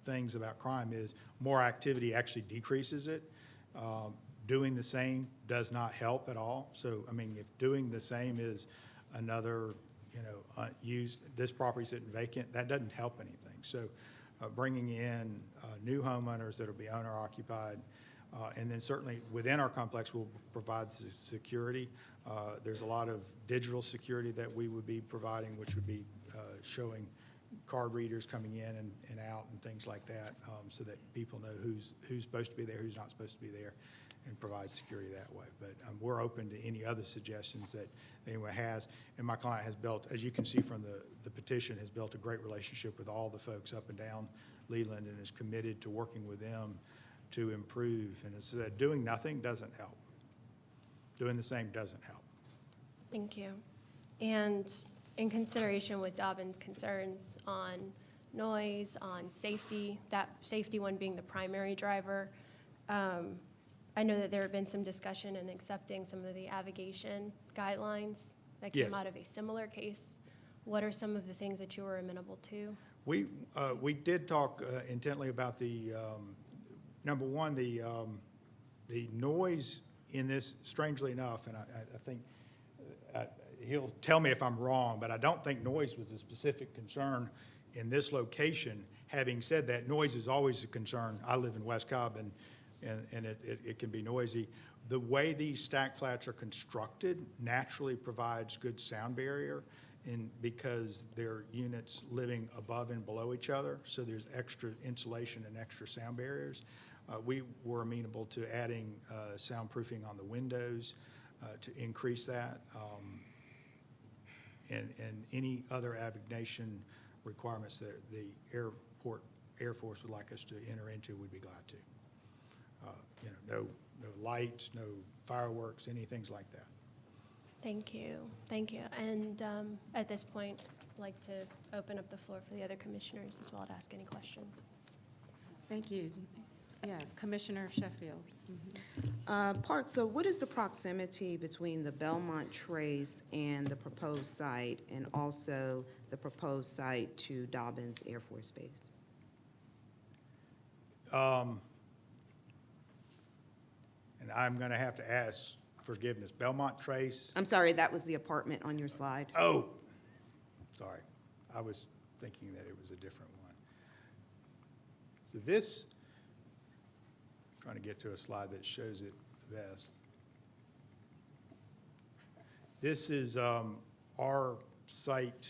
things about crime is more activity actually decreases it. Doing the same does not help at all. So, if doing the same is another, this property sitting vacant, that doesn't help anything. So bringing in new homeowners that will be owner occupied, and then certainly within our complex will provide security. There's a lot of digital security that we would be providing, which would be showing card readers coming in and out and things like that, so that people know who's supposed to be there, who's not supposed to be there, and provide security that way. But we're open to any other suggestions that anyone has. And my client has built, as you can see from the petition, has built a great relationship with all the folks up and down Leland and is committed to working with them to improve. And it's that doing nothing doesn't help. Doing the same doesn't help.
Thank you. And in consideration with Dobbin's concerns on noise, on safety, that safety one being the primary driver, I know that there have been some discussion in accepting some of the avigation guidelines that came
Yes.
out of a similar case. What are some of the things that you were amenable to?
We did talk intently about the, number one, the noise in this, strangely enough, and I think he'll tell me if I'm wrong, but I don't think noise was a specific concern in this location. Having said that, noise is always a concern. I live in West Cobb, and it can be noisy. The way these stack flats are constructed naturally provides good sound barrier, because they're units living above and below each other, so there's extra insulation and extra sound barriers. We were amenable to adding soundproofing on the windows to increase that, and any other avigation requirements that the Air Force would like us to enter into, we'd be glad to. No lights, no fireworks, anything like that.
Thank you. Thank you. And at this point, I'd like to open up the floor for the other commissioners as well to ask any questions.
Thank you. Yes, Commissioner Sheffield.
Park, so what is the proximity between the Belmont Trace and the proposed site, and also the proposed site to Dobbins Air Force Base?
And I'm going to have to ask forgiveness. Belmont Trace.
I'm sorry, that was the apartment on your slide.
Oh, sorry. I was thinking that it was a different one. So this, I'm trying to get to a slide that shows it the best. This is our site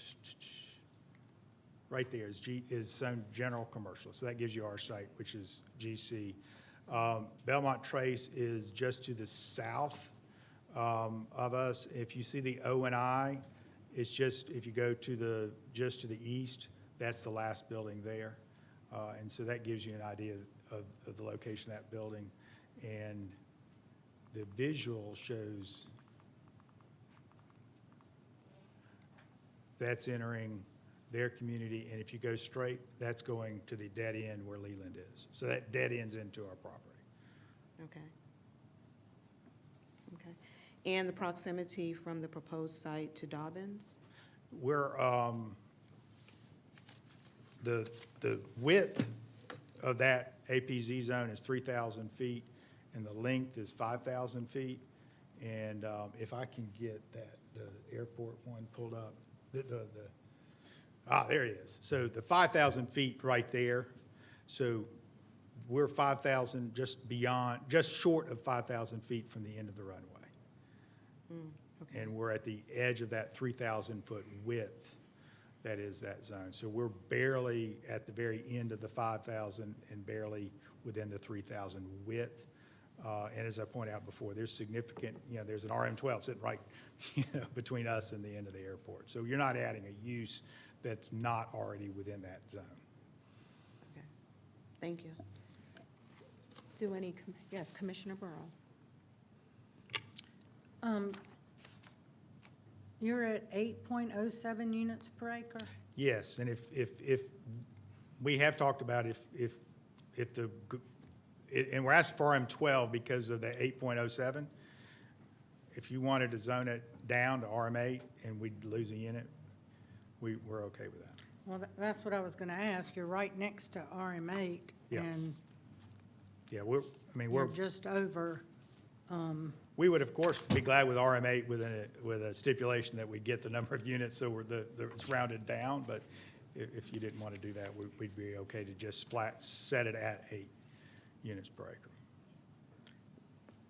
right there is zone general commercial. So that gives you our site, which is GC. Belmont Trace is just to the south of us. If you see the O and I, it's just, if you go to just to the east, that's the last building there. And so that gives you an idea of the location of that building. And the visual shows that's entering their community, and if you go straight, that's going to the dead end where Leland is. So that dead ends into our property.
Okay. Okay. And the proximity from the proposed site to Dobbins?
We're, the width of that APZ zone is 3,000 feet, and the length is 5,000 feet. And if I can get the airport one pulled up, there he is. So the 5,000 feet right there. So we're 5,000 just short of 5,000 feet from the end of the runway. And we're at the edge of that 3,000-foot width that is that zone. So we're barely at the very end of the 5,000 and barely within the 3,000 width. And as I pointed out before, there's significant, there's an RM12 sitting right, between us and the end of the airport. So you're not adding a use that's not already within that zone.
Okay. Thank you.
Yes, Commissioner Burrow.
You're at 8.07 units per acre?
Yes, and if we have talked about and we're asking for RM12 because of the 8.07. If you wanted to zone it down to RM8 and we'd lose a unit, we're okay with that.
Well, that's what I was going to ask. You're right next to RM8,
Yeah.
and
Yeah,
you're just over.
We would, of course, be glad with RM8 with a stipulation that we get the number of units so it's rounded down, but if you didn't want to do that, we'd be okay to just flat set it at 8 units per acre.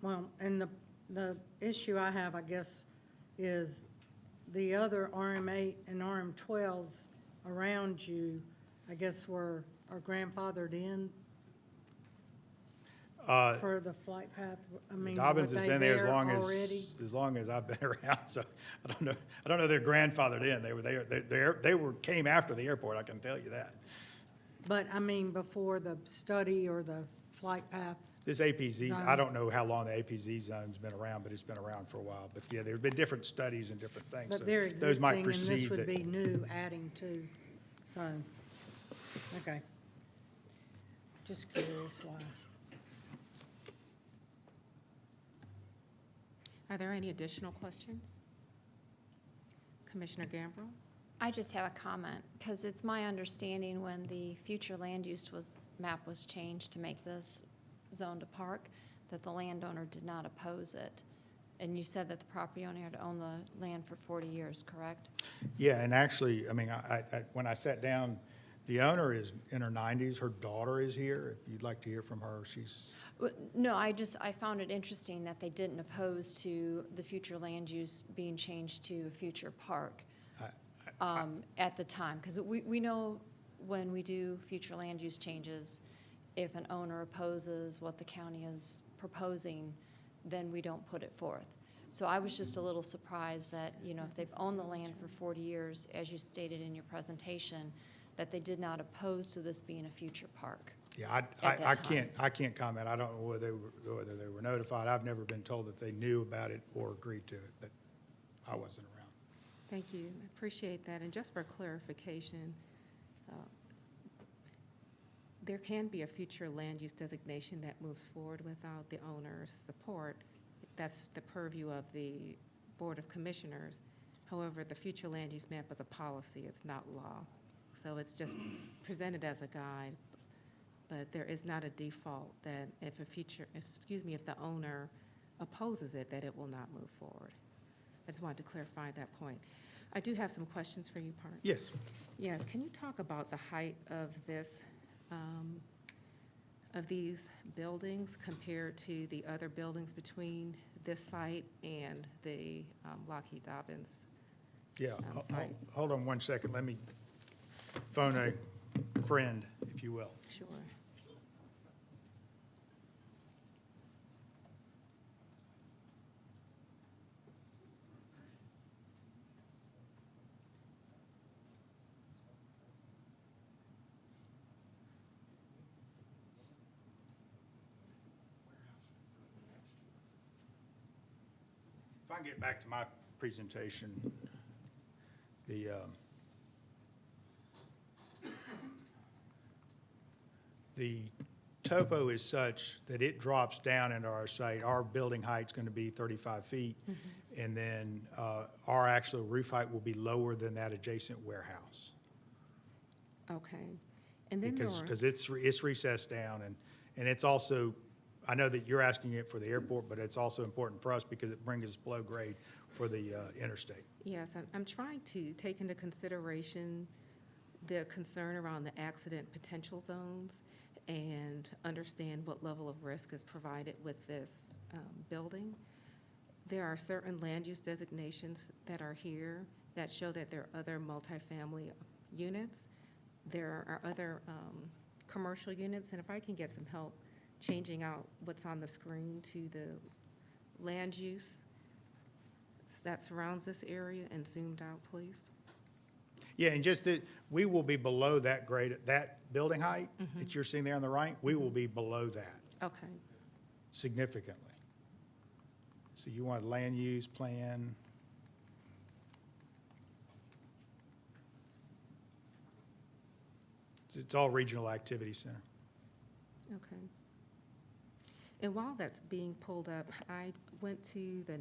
Well, and the issue I have, I guess, is the other RM8 and RM12s around you, I guess, are grandfathered in for the flight path. I mean,
Dobbins
were
has
they
been there
already?
as long as I've been around, so I don't know they're grandfathered in. They were there, they came after the airport, I can tell you that.
But I mean, before the study or the flight path.
This APZ,
Zone.
I don't know how long the APZ zone's been around, but it's been around for a while. But yeah, there have been different studies and different things.
But
so
they're
those might
existing, and this
precede
would
that.
be new, adding to, so, okay. Just curious why.
Are there any additional questions? Commissioner Gambrill?
I just have a comment, because it's my understanding when the future land use map was changed to make this zone to park, that the landowner did not oppose it. And you said that the property owner had owned the land for 40 years, correct?
Yeah, and actually, I mean, when I sat down, the owner is in her 90s. Her daughter is here. If you'd like to hear from her, she's.
No, I found it interesting that they didn't oppose to the future land use being changed to a future park at the time. Because we know when we do future land use changes, if an owner opposes what the county is proposing, then we don't put it forth. So I was just a little surprised that, if they've owned the land for 40 years, as you stated in your presentation, that they did not oppose to this being a future park.
Yeah, I can't comment. I don't know whether they were notified. I've never been told that they knew about it or agreed to it, but I wasn't around.
Thank you. I appreciate that. And just for clarification, there can be a future land use designation that moves forward without the owner's support. That's the purview of the Board of Commissioners. However, the future land use map is a policy, it's not law. So it's just presented as a guide, but there is not a default that if the owner opposes it, that it will not move forward. I just wanted to clarify that point. I do have some questions for you, Park.
Yes.
Yes, can you talk about the height of these buildings compared to the other buildings between this site and the Lockheed Dobbins?
Yeah,
site?
hold on one second. Let me phone a friend, if you will.
Sure.
If I can get back to my presentation, the topo is such that it drops down into our site. Our building height's going to be 35 feet, and then our actual roof height will be lower than that adjacent warehouse.
Okay. And then
Because it's recessed down, and it's also, I know that you're asking it for the airport, but it's also important for us because it brings us below grade for the interstate.
Yes, I'm trying to take into consideration the concern around the accident potential zones and understand what level of risk is provided with this building. There are certain land use designations that are here that show that there are other multifamily units. There are other commercial units, and if I can get some help changing out what's on the screen to the land use that surrounds this area and zoomed out, please.
Yeah, and just that, we will be below that grade, that building height that you're seeing there on the right, we will be below that
Okay.
significantly. So you want land use plan. It's all regional activity center.
Okay. And while that's being pulled up, I went to the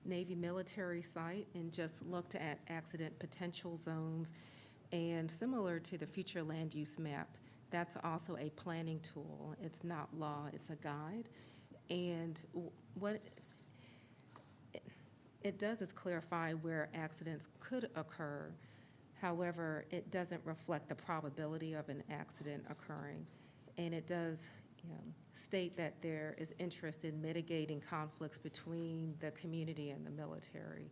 Navy military site and just looked at accident potential zones. And similar to the future land use map, that's also a planning tool. It's not law, it's a guide. And what it does is clarify where accidents could occur. However, it doesn't reflect the probability of an accident occurring. And it does state that there is interest in mitigating conflicts between the community and the military.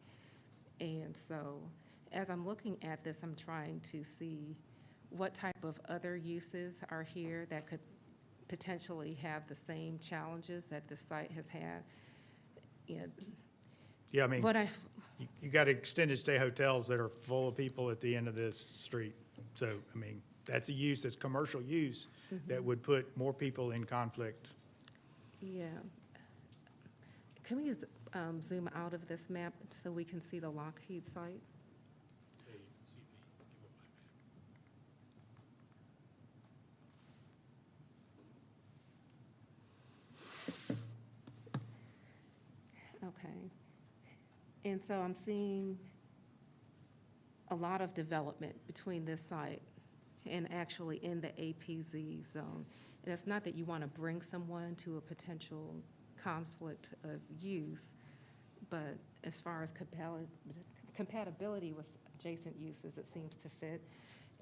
And so as I'm looking at this, I'm trying to see what type of other uses are here that could potentially have the same challenges that the site has had.
Yeah, I mean,
What I,
you got extended stay hotels that are full of people at the end of this street. So, I mean, that's a use, that's commercial use that would put more people in conflict.
yeah. Can we zoom out of this map so we can see the Lockheed site? Okay. And so I'm seeing a lot of development between this site and actually in the APZ zone. And it's not that you want to bring someone to a potential conflict of use, but as far as compatibility with adjacent uses, it seems to fit.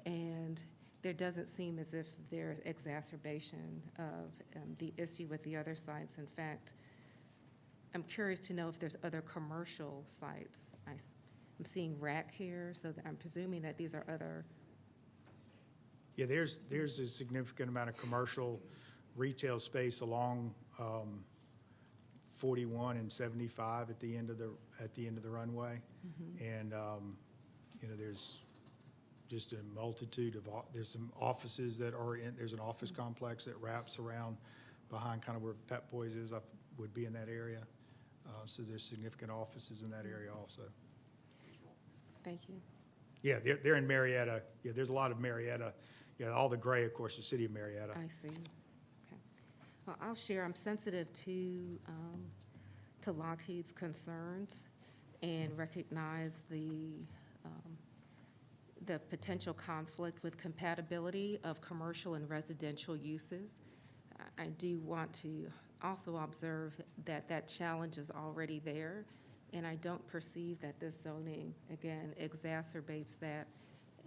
And there doesn't seem as if there's exacerbation of the issue with the other sites. In fact, I'm curious to know if there's other commercial sites. I'm seeing rack here, so I'm presuming that these are other.
Yeah, there's a significant amount of commercial retail space along 41 and 75 at the end of the runway. And there's just a multitude of there's some offices that are in. There's an office complex that wraps around behind kind of where Pep Boys is. I would be in that area. So there's significant offices in that area also.
Thank you.
Yeah, they're in Marietta. Yeah, there's a lot of Marietta. Yeah, all the gray, of course, the city of Marietta.
I see. Okay. Well, I'll share. I'm sensitive to Lockheed's concerns and recognize the potential conflict with compatibility of commercial and residential uses. I do want to also observe that that challenge is already there, and I don't perceive that this zoning, again, exacerbates that.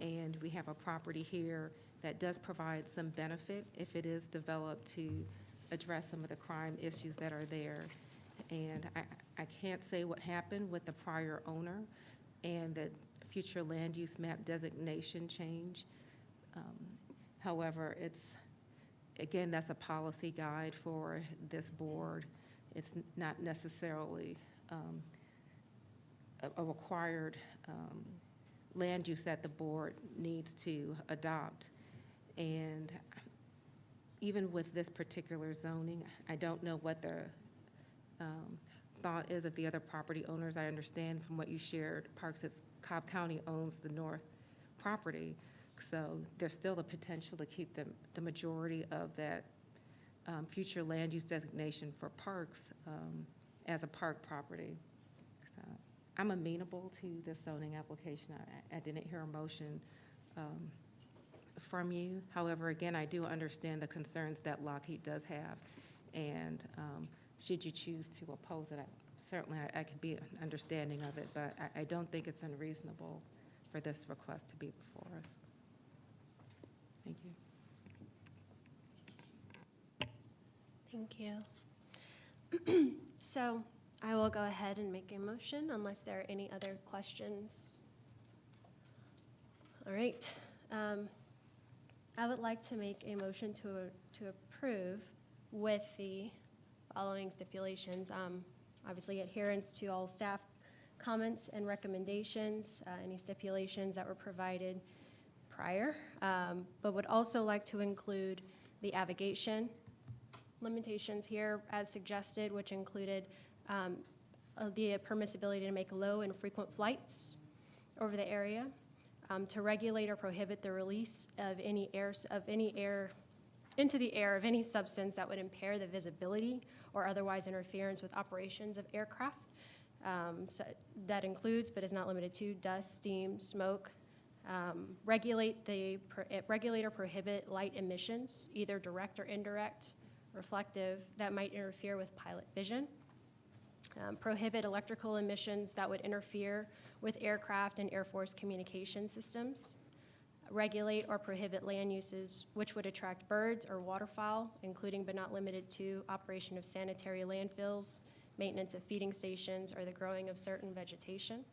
And we have a property here that does provide some benefit if it is developed to address some of the crime issues that are there. And I can't say what happened with the prior owner and the future land use map designation change. However, again, that's a policy guide for this board. It's not necessarily a required land use that the board needs to adopt. And even with this particular zoning, I don't know what the thought is of the other property owners. I understand from what you shared, Parks, that Cobb County owns the north property. So there's still the potential to keep the majority of that future land use designation for parks as a park property. So I'm amenable to this zoning application. I didn't hear a motion from you. However, again, I do understand the concerns that Lockheed does have, and should you choose to oppose it, certainly I could be understanding of it, but I don't think it's unreasonable for this request to be before us. Thank you.
Thank you. So I will go ahead and make a motion unless there are any other questions. All right. I would like to make a motion to approve with the following stipulations. Obviously, adherence to all staff comments and recommendations, any stipulations that were provided prior, but would also like to include the avigation limitations here as suggested, which included the permissibility to make low and frequent flights over the area, to regulate or prohibit the release of any air into the air of any substance that would impair the visibility or otherwise interference with operations of aircraft. So that includes, but is not limited to, dust, steam, smoke. Regulate or prohibit light emissions, either direct or indirect, reflective, that might interfere with pilot vision. Prohibit electrical emissions that would interfere with aircraft and Air Force communication systems. Regulate or prohibit land uses which would attract birds or waterfowl, including but not limited to operation of sanitary landfills, maintenance of feeding stations, or the growing of certain vegetation.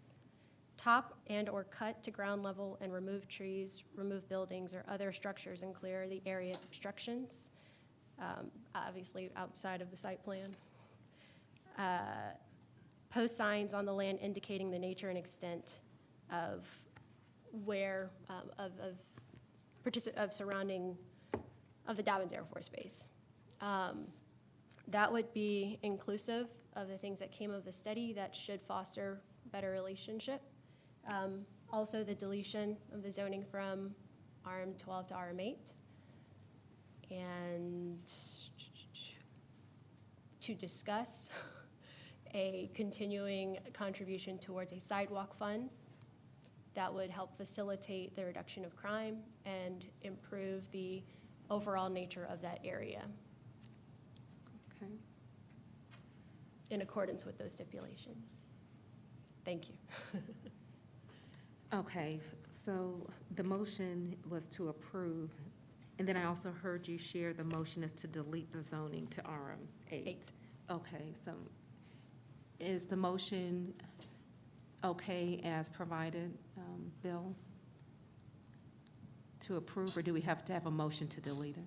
Top and or cut to ground level and remove trees, remove buildings or other structures and clear the area of obstructions, obviously outside of the site plan. Post signs on the land indicating the nature and extent of where, of surrounding, of the Dobbins Air Force Base. That would be inclusive of the things that came of the study that should foster better relationship. Also, the deletion of the zoning from RM12 to RM8. And to discuss a continuing contribution towards a sidewalk fund that would help facilitate the reduction of crime and improve the overall nature of that area
Okay.
in accordance with those stipulations. Thank you.
Okay, so the motion was to approve, and then I also heard you share the motion is to delete the zoning to RM8.
8.
Okay, so is the motion okay as provided, Bill? To approve, or do we have to have a motion to delete it?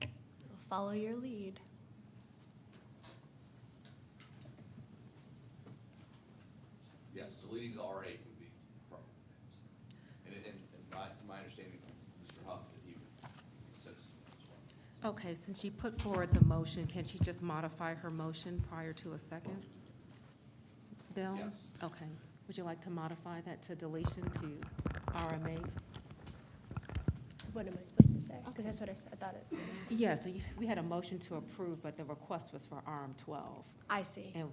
We'll follow your lead.
Yes, deleting the R8 would be proper. And my understanding from Mr. Huff that he would consent to that as well.
Okay, since she put forward the motion, can she just modify her motion prior to a second? Bill?
Yes.
Okay. Would you like to modify that to deletion to RM8?
What am I supposed to say? Because that's what I thought it said.
Yeah, so we had a motion to approve, but the request was for RM12.
I see.
And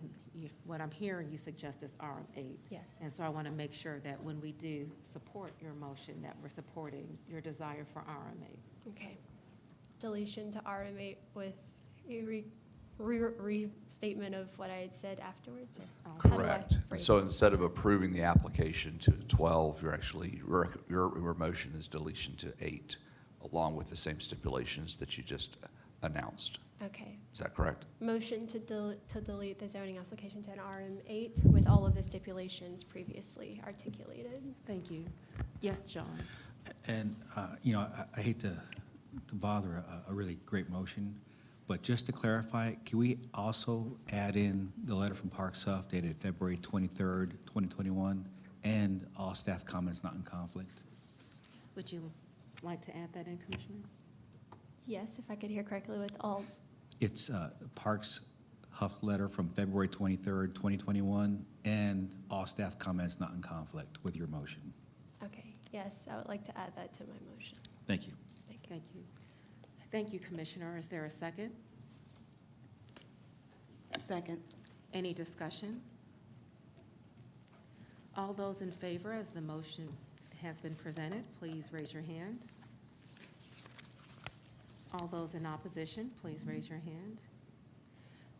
what I'm hearing you suggest is RM8.
Yes.
And so I want to make sure that when we do support your motion, that we're supporting your desire for RM8.
Okay. Deletion to RM8 with a restatement of what I had said afterwards? Or how do I
Correct.
phrase
So
it?
instead of approving the application to 12, you're actually, your motion is deletion to 8, along with the same stipulations that you just announced.
Okay.
Is that correct?
Motion to delete the zoning application to an RM8 with all of the stipulations previously articulated.
Thank you. Yes, John?
And, I hate to bother a really great motion, but just to clarify, can we also add in the letter from Park Suff dated February 23rd, 2021, and all staff comments not in conflict?
Would you like to add that in, Commissioner?
Yes, if I could hear correctly with all.
It's Parks Huff letter from February 23rd, 2021, and all staff comments not in conflict with your motion.
Okay, yes, I would like to add that to my motion.
Thank you.
Thank you.
Thank you. Thank you, Commissioner. Is there a second?
Second.
Any discussion? All those in favor, as the motion has been presented, please raise your hand. All those in opposition, please raise your hand.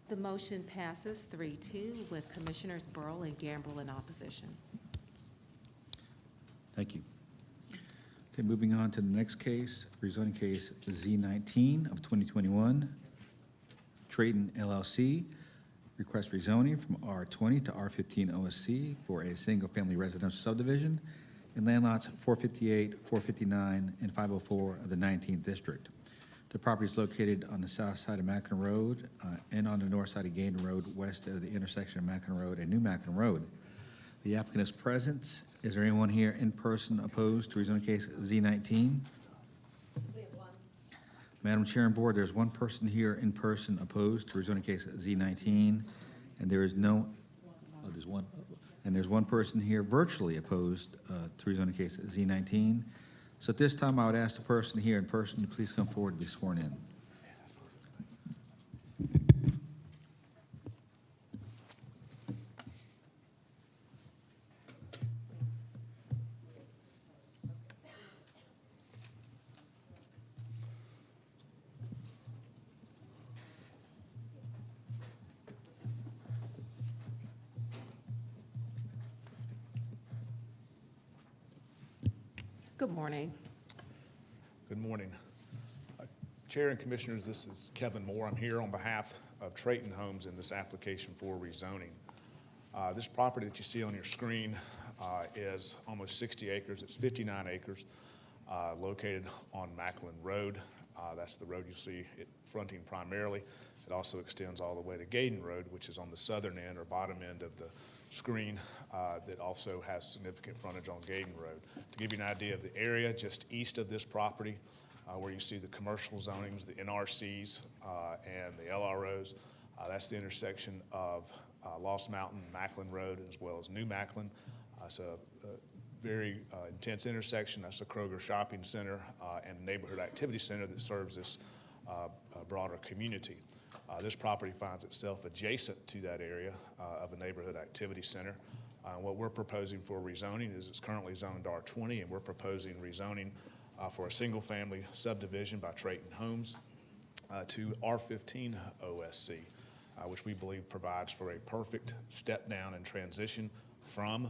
The motion passes 3-2 with Commissioners Burrow and Gamble in opposition.
Thank you. Okay, moving on to the next case, rezoning case Z19 of 2021, Trayton LLC, request rezoning from R20 to R15 OSC for a single-family residential subdivision in land lots 458, 459, and 504 of the 19th District. The property is located on the south side of Macklin Road and on the north side of Gaydon Road, west of the intersection of Macklin Road and New Macklin Road. The applicant is present. Is there anyone here in person opposed to rezoning case Z19? Madam Chair and Board, there's one person here in person opposed to rezoning case Z19, and there is no, oh, there's one, and there's one person here virtually opposed to rezoning case Z19. So at this time, I would ask the person here in person to please come forward and be sworn in.
Good morning.
Good morning. Chair and Commissioners, this is Kevin Moore. I'm here on behalf of Trayton Homes in this application for rezoning. This property that you see on your screen is almost 60 acres. It's 59 acres located on Macklin Road. That's the road you see it fronting primarily. It also extends all the way to Gaydon Road, which is on the southern end or bottom end of the screen that also has significant frontage on Gaydon Road. To give you an idea of the area just east of this property, where you see the commercial zonings, the NRCs, and the LROs, that's the intersection of Lost Mountain, Macklin Road, as well as New Macklin. It's a very intense intersection. That's the Kroger Shopping Center and Neighborhood Activity Center that serves this broader community. This property finds itself adjacent to that area of a neighborhood activity center. What we're proposing for rezoning is it's currently zoned R20, and we're proposing rezoning for a single-family subdivision by Trayton Homes to R15 OSC, which we believe provides for a perfect step down and transition from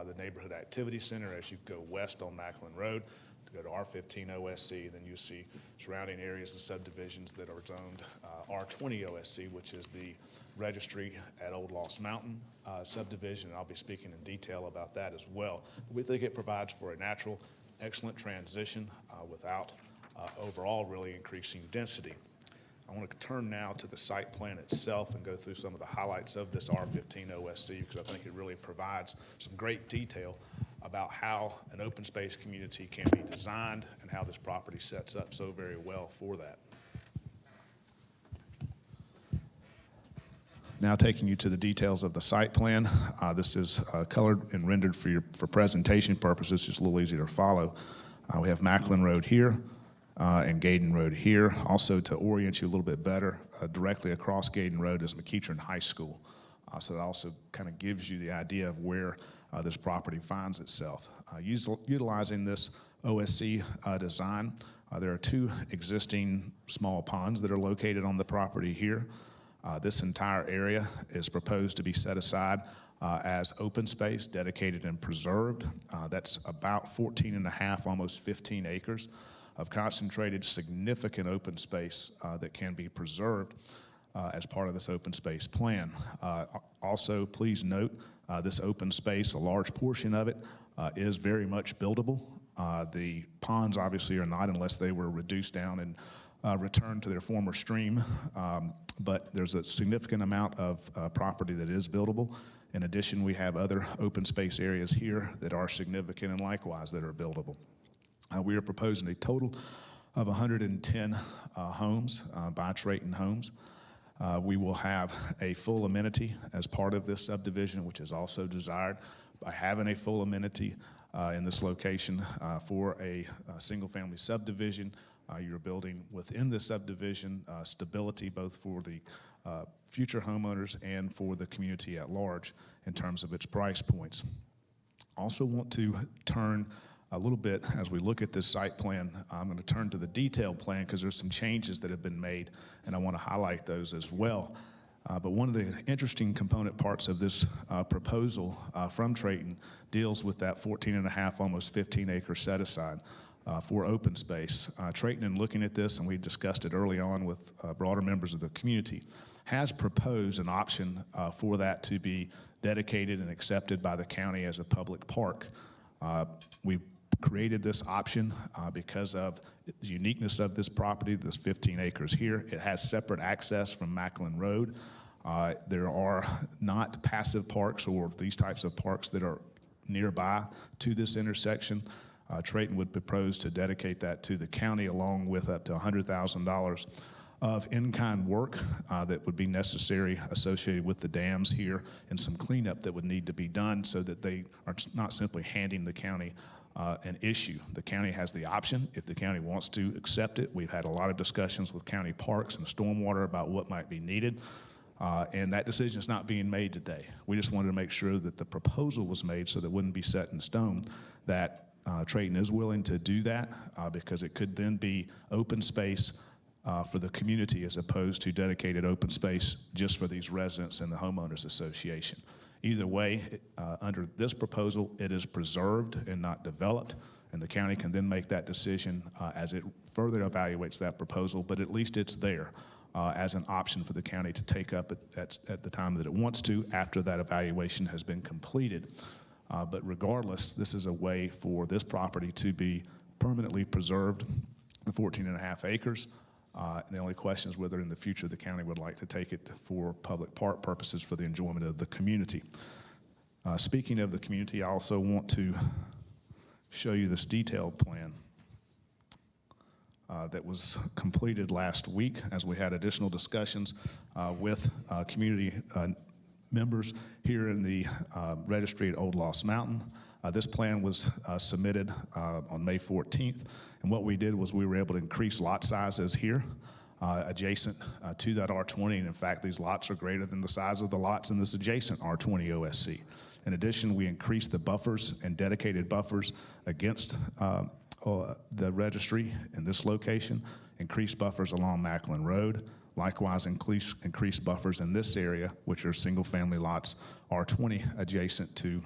the neighborhood activity center as you go west on Macklin Road to go to R15 OSC. Then you see surrounding areas and subdivisions that are zoned R20 OSC, which is the registry at Old Lost Mountain subdivision. And I'll be speaking in detail about that as well. We think it provides for a natural, excellent transition without overall really increasing density. I want to turn now to the site plan itself and go through some of the highlights of this R15 OSC, because I think it really provides some great detail about how an open space community can be designed and how this property sets up so very well for that. Now taking you to the details of the site plan. This is colored and rendered for presentation purposes, just a little easier to follow. We have Macklin Road here and Gaydon Road here. Also, to orient you a little bit better, directly across Gaydon Road is McEachern High School. So that also kind of gives you the idea of where this property finds itself. Utilizing this OSC design, there are two existing small ponds that are located on the property here. This entire area is proposed to be set aside as open space, dedicated and preserved. That's about 14 and a half, almost 15 acres of concentrated significant open space that can be preserved as part of this open space plan. Also, please note, this open space, a large portion of it, is very much buildable. The ponds obviously are not, unless they were reduced down and returned to their former stream, but there's a significant amount of property that is buildable. In addition, we have other open space areas here that are significant and likewise that are buildable. We are proposing a total of 110 homes by Trayton Homes.
We will have a full amenity as part of this subdivision, which is also desired by having a full amenity in this location for a single-family subdivision. You're building within the subdivision stability both for the future homeowners and for the community at large in terms of its price points. Also want to turn a little bit as we look at this site plan. I'm going to turn to the detailed plan because there's some changes that have been made, and I want to highlight those as well. But one of the interesting component parts of this proposal from Trayton deals with that 14.5, almost 15-acre set-aside for open space. Trayton, in looking at this, and we discussed it early on with broader members of the community, has proposed an option for that to be dedicated and accepted by the county as a public park. We created this option because of the uniqueness of this property, this 15 acres here. It has separate access from Macklin Road. There are not passive parks or these types of parks that are nearby to this intersection. Trayton would propose to dedicate that to the county along with up to $100,000 of in-kind work that would be necessary associated with the dams here and some cleanup that would need to be done so that they are not simply handing the county an issue. The county has the option if the county wants to accept it. We've had a lot of discussions with county parks and stormwater about what might be needed. And that decision is not being made today. We just wanted to make sure that the proposal was made so that it wouldn't be set in stone, that Trayton is willing to do that because it could then be open space for the community as opposed to dedicated open space just for these residents and the homeowners association. Either way, under this proposal, it is preserved and not developed, and the county can then make that decision as it further evaluates that proposal, but at least it's there as an option for the county to take up at the time that it wants to after that evaluation has been completed. But regardless, this is a way for this property to be permanently preserved, the 14.5 acres. And the only question is whether in the future the county would like to take it for public park purposes for the enjoyment of the community. Speaking of the community, I also want to show you this detailed plan that was completed last week as we had additional discussions with community members here in the registry at Old Lost Mountain. This plan was submitted on May 14th, and what we did was we were able to increase lot sizes here adjacent to that R20, and in fact, these lots are greater than the size of the lots in this adjacent R20 OSC. In addition, we increased the buffers and dedicated buffers against the registry in this location, increased buffers along Macklin Road, likewise increased buffers in this area, which are single-family lots R20 adjacent to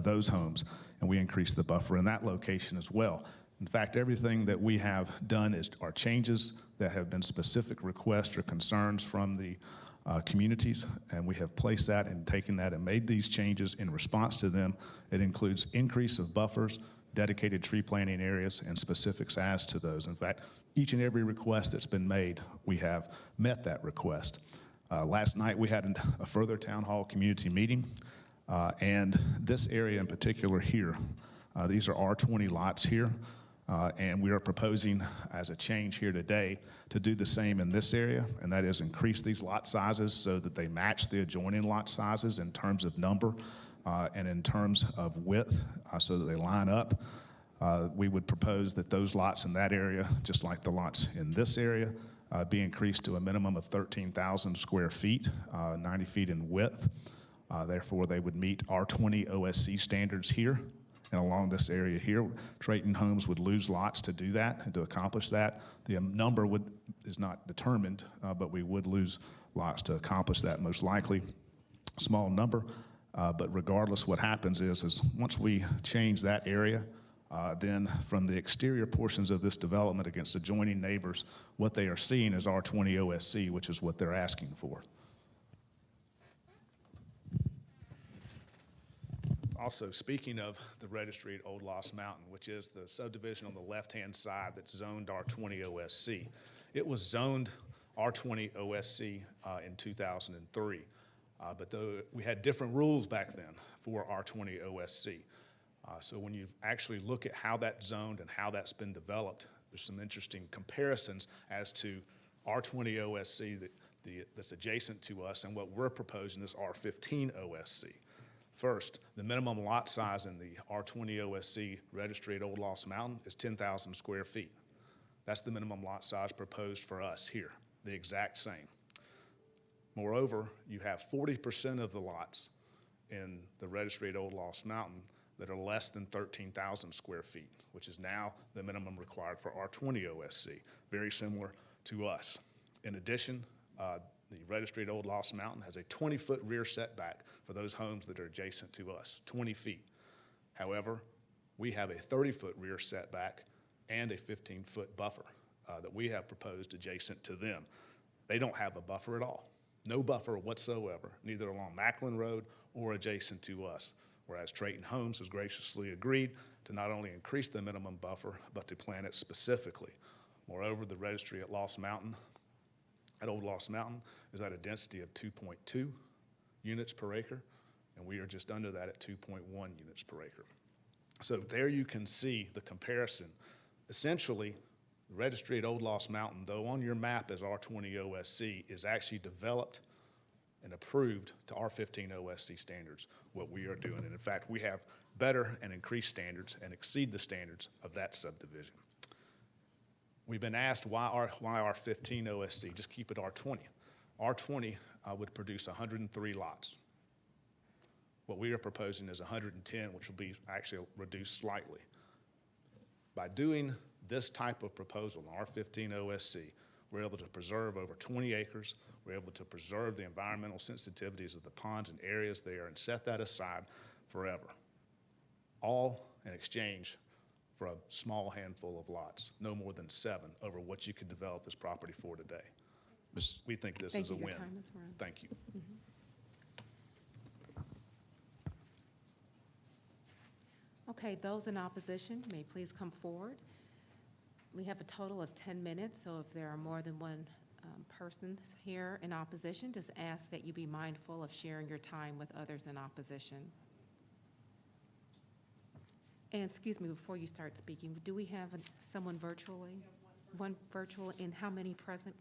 those homes, and we increased the buffer in that location as well. In fact, everything that we have done are changes that have been specific requests or concerns from the communities, and we have placed that and taken that and made these changes in response to them. It includes increase of buffers, dedicated tree planting areas, and specifics as to those. In fact, each and every request that's been made, we have met that request. Last night, we had a further town hall community meeting, and this area in particular here, these are R20 lots here, and we are proposing as a change here today to do the same in this area, and that is increase these lot sizes so that they match the adjoining lot sizes in terms of number and in terms of width so that they line up. We would propose that those lots in that area, just like the lots in this area, be increased to a minimum of 13,000 square feet, 90 feet in width. Therefore, they would meet R20 OSC standards here. And along this area here, Trayton Homes would lose lots to do that and to accomplish that. The number is not determined, but we would lose lots to accomplish that most likely. Small number, but regardless, what happens is once we change that area, then from the exterior portions of this development against adjoining neighbors, what they are seeing is R20 OSC, which is what they're asking for. Also, speaking of the registry at Old Lost Mountain, which is the subdivision on the left-hand side that's zoned R20 OSC, it was zoned R20 OSC in 2003, but we had different rules back then for R20 OSC. So when you actually look at how that's zoned and how that's been developed, there's some interesting comparisons as to R20 OSC that's adjacent to us, and what we're proposing is R15 OSC. First, the minimum lot size in the R20 OSC registry at Old Lost Mountain is 10,000 square feet. That's the minimum lot size proposed for us here, the exact same. Moreover, you have 40% of the lots in the registry at Old Lost Mountain that are less than 13,000 square feet, which is now the minimum required for R20 OSC, very similar to us. In addition, the registry at Old Lost Mountain has a 20-foot rear setback for those homes that are adjacent to us, 20 feet. However, we have a 30-foot rear setback and a 15-foot buffer that we have proposed adjacent to them. They don't have a buffer at all, no buffer whatsoever, neither along Macklin Road or adjacent to us, whereas Trayton Homes has graciously agreed to not only increase the minimum buffer, but to plan it specifically. Moreover, the registry at Old Lost Mountain is at a density of 2.2 units per acre, and we are just under that at 2.1 units per acre. So there you can see the comparison. Essentially, the registry at Old Lost Mountain, though on your map as R20 OSC, is actually developed and approved to R15 OSC standards, what we are doing. And in fact, we have better and increased standards and exceed the standards of that subdivision. We've been asked why R15 OSC, just keep it R20. R20 would produce 103 lots. What we are proposing is 110, which will be actually reduced slightly. By doing this type of proposal, R15 OSC, we're able to preserve over 20 acres. We're able to preserve the environmental sensitivities of the ponds and areas there and set that aside forever. All in exchange for a small handful of lots, no more than 7 over what you could develop this property for today. We think this is a win. Thank you.
Okay, those in opposition may please come forward. We have a total of 10 minutes, so if there are more than one person here in opposition, just ask that you be mindful of sharing your time with others in opposition. And excuse me, before you start speaking, do we have someone virtually? One virtual, and how many present?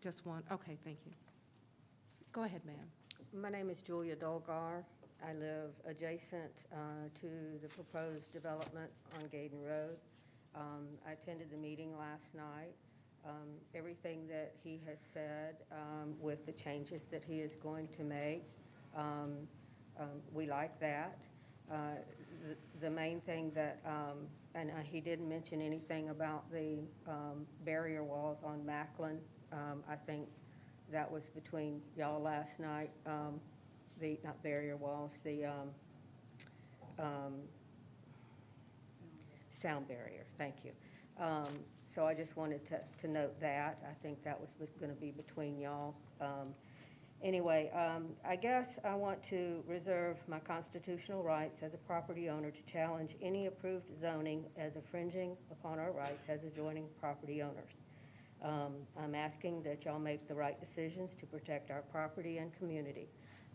Just one? Okay, thank you. Go ahead, ma'am.
My name is Julia Dolgar. I live adjacent to the proposed development on Gaydon Road. I attended the meeting last night. Everything that he has said with the changes that he is going to make, we like that. The main thing that, and he didn't mention anything about the barrier walls on Macklin. I think that was between y'all last night. Not barrier walls, the sound barrier, thank you. So I just wanted to note that. I think that was going to be between y'all. Anyway, I guess I want to reserve my constitutional rights as a property owner to challenge any approved zoning as infringing upon our rights as adjoining property owners. I'm asking that y'all make the right decisions to protect our property and community.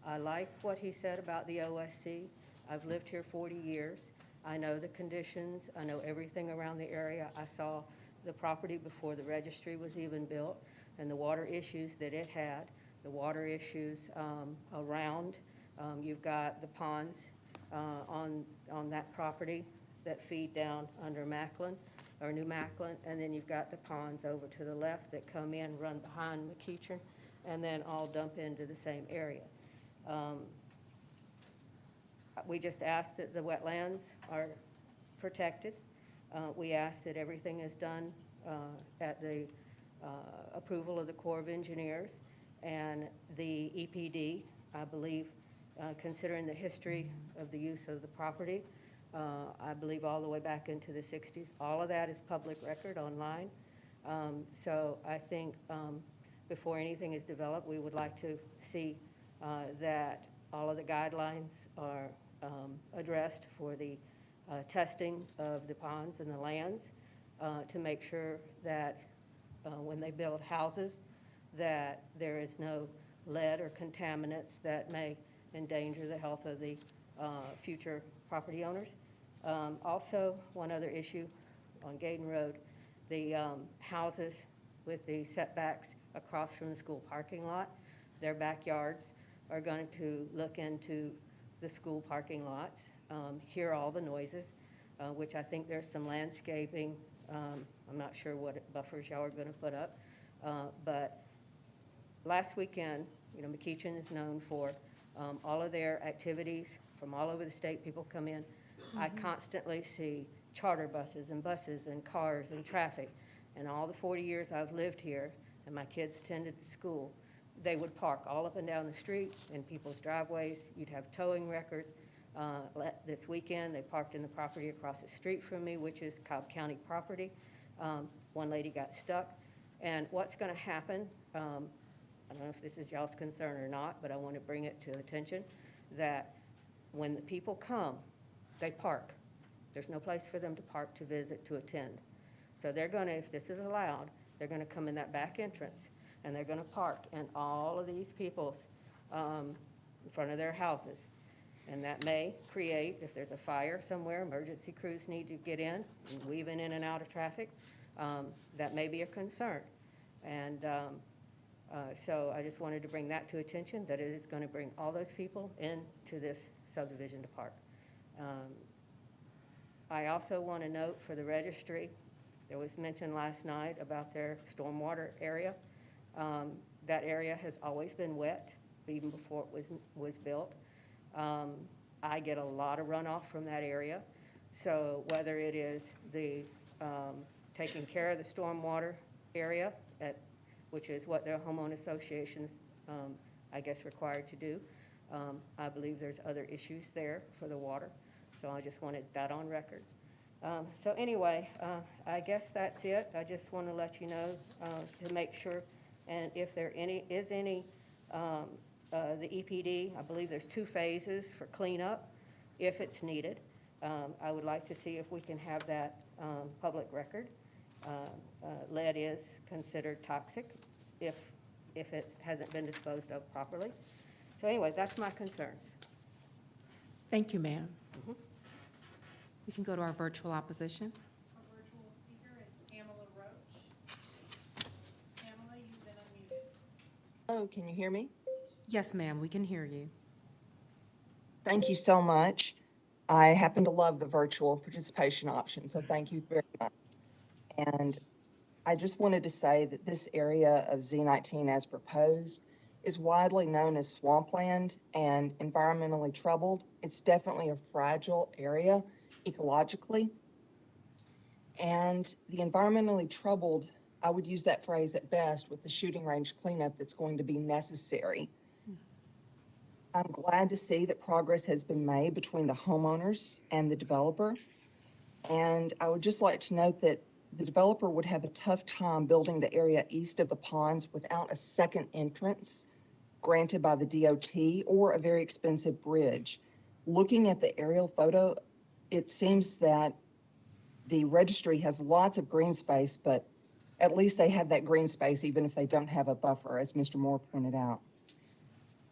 I like what he said about the OSC. I've lived here 40 years. I know the conditions. I know everything around the area. I saw the property before the registry was even built and the water issues that it had, the water issues around. You've got the ponds on that property that feed down under Macklin, or New Macklin, and then you've got the ponds over to the left that come in, run behind McEachern, and then all dump into the same area. We just ask that the wetlands are protected. We ask that everything is done at the approval of the Corps of Engineers and the EPD. I believe, considering the history of the use of the property, I believe all the way back into the 60s. All of that is public record online. So I think before anything is developed, we would like to see that all of the guidelines are addressed for the testing of the ponds and the lands to make sure that when they build houses, that there is no lead or contaminants that may endanger the health of the future property owners. Also, one other issue on Gaydon Road, the houses with the setbacks across from the school parking lot. Their backyards are going to look into the school parking lots, hear all the noises, which I think there's some landscaping. I'm not sure what buffers y'all are going to put up. But last weekend, McEachin is known for all of their activities from all over the state. People come in. I constantly see charter buses and cars and traffic. And all the 40 years I've lived here and my kids attended the school, they would park all up and down the street in people's driveways. You'd have towing records. This weekend, they parked in the property across the street from me, which is Cobb County property. One lady got stuck. And what's going to happen, I don't know if this is y'all's concern or not, but I want to bring it to attention, that when the people come, they park. There's no place for them to park, to visit, to attend. So they're going to, if this is allowed, they're going to come in that back entrance, and they're going to park in all of these people's in front of their houses. And that may create, if there's a fire somewhere, emergency crews need to get in and weaving in and out of traffic. That may be a concern. And so I just wanted to bring that to attention, that it is going to bring all those people into this subdivision to park. I also want to note for the registry, there was mention last night about their stormwater area. That area has always been wet, even before it was built. I get a lot of runoff from that area. So whether it is the taking care of the stormwater area, which is what their homeowner associations, I guess, required to do, I believe there's other issues there for the water. So I just wanted that on record. So anyway, I guess that's it. I just want to let you know to make sure, and if there is any, the EPD, I believe there's 2 phases for cleanup if it's needed. I would like to see if we can have that public record. Lead is considered toxic if it hasn't been disposed of properly. So anyway, that's my concerns.
Thank you, ma'am. We can go to our virtual opposition.
Our virtual speaker is Pamela Roach. Pamela, you've been unmuted.
Hello, can you hear me?
Yes, ma'am, we can hear you.
Thank you so much. I happen to love the virtual participation option, so thank you very much. And I just wanted to say that this area of Z19 as proposed is widely known as swampland and environmentally troubled. It's definitely a fragile area ecologically. And the environmentally troubled, I would use that phrase at best with the shooting range cleanup that's going to be necessary. I'm glad to see that progress has been made between the homeowners and the developer. And I would just like to note that the developer would have a tough time building the area east of the ponds without a second entrance granted by the DOT or a very expensive bridge. Looking at the aerial photo, it seems that the registry has lots of green space, but at least they have that green space even if they don't have a buffer, as Mr. Moore pointed out.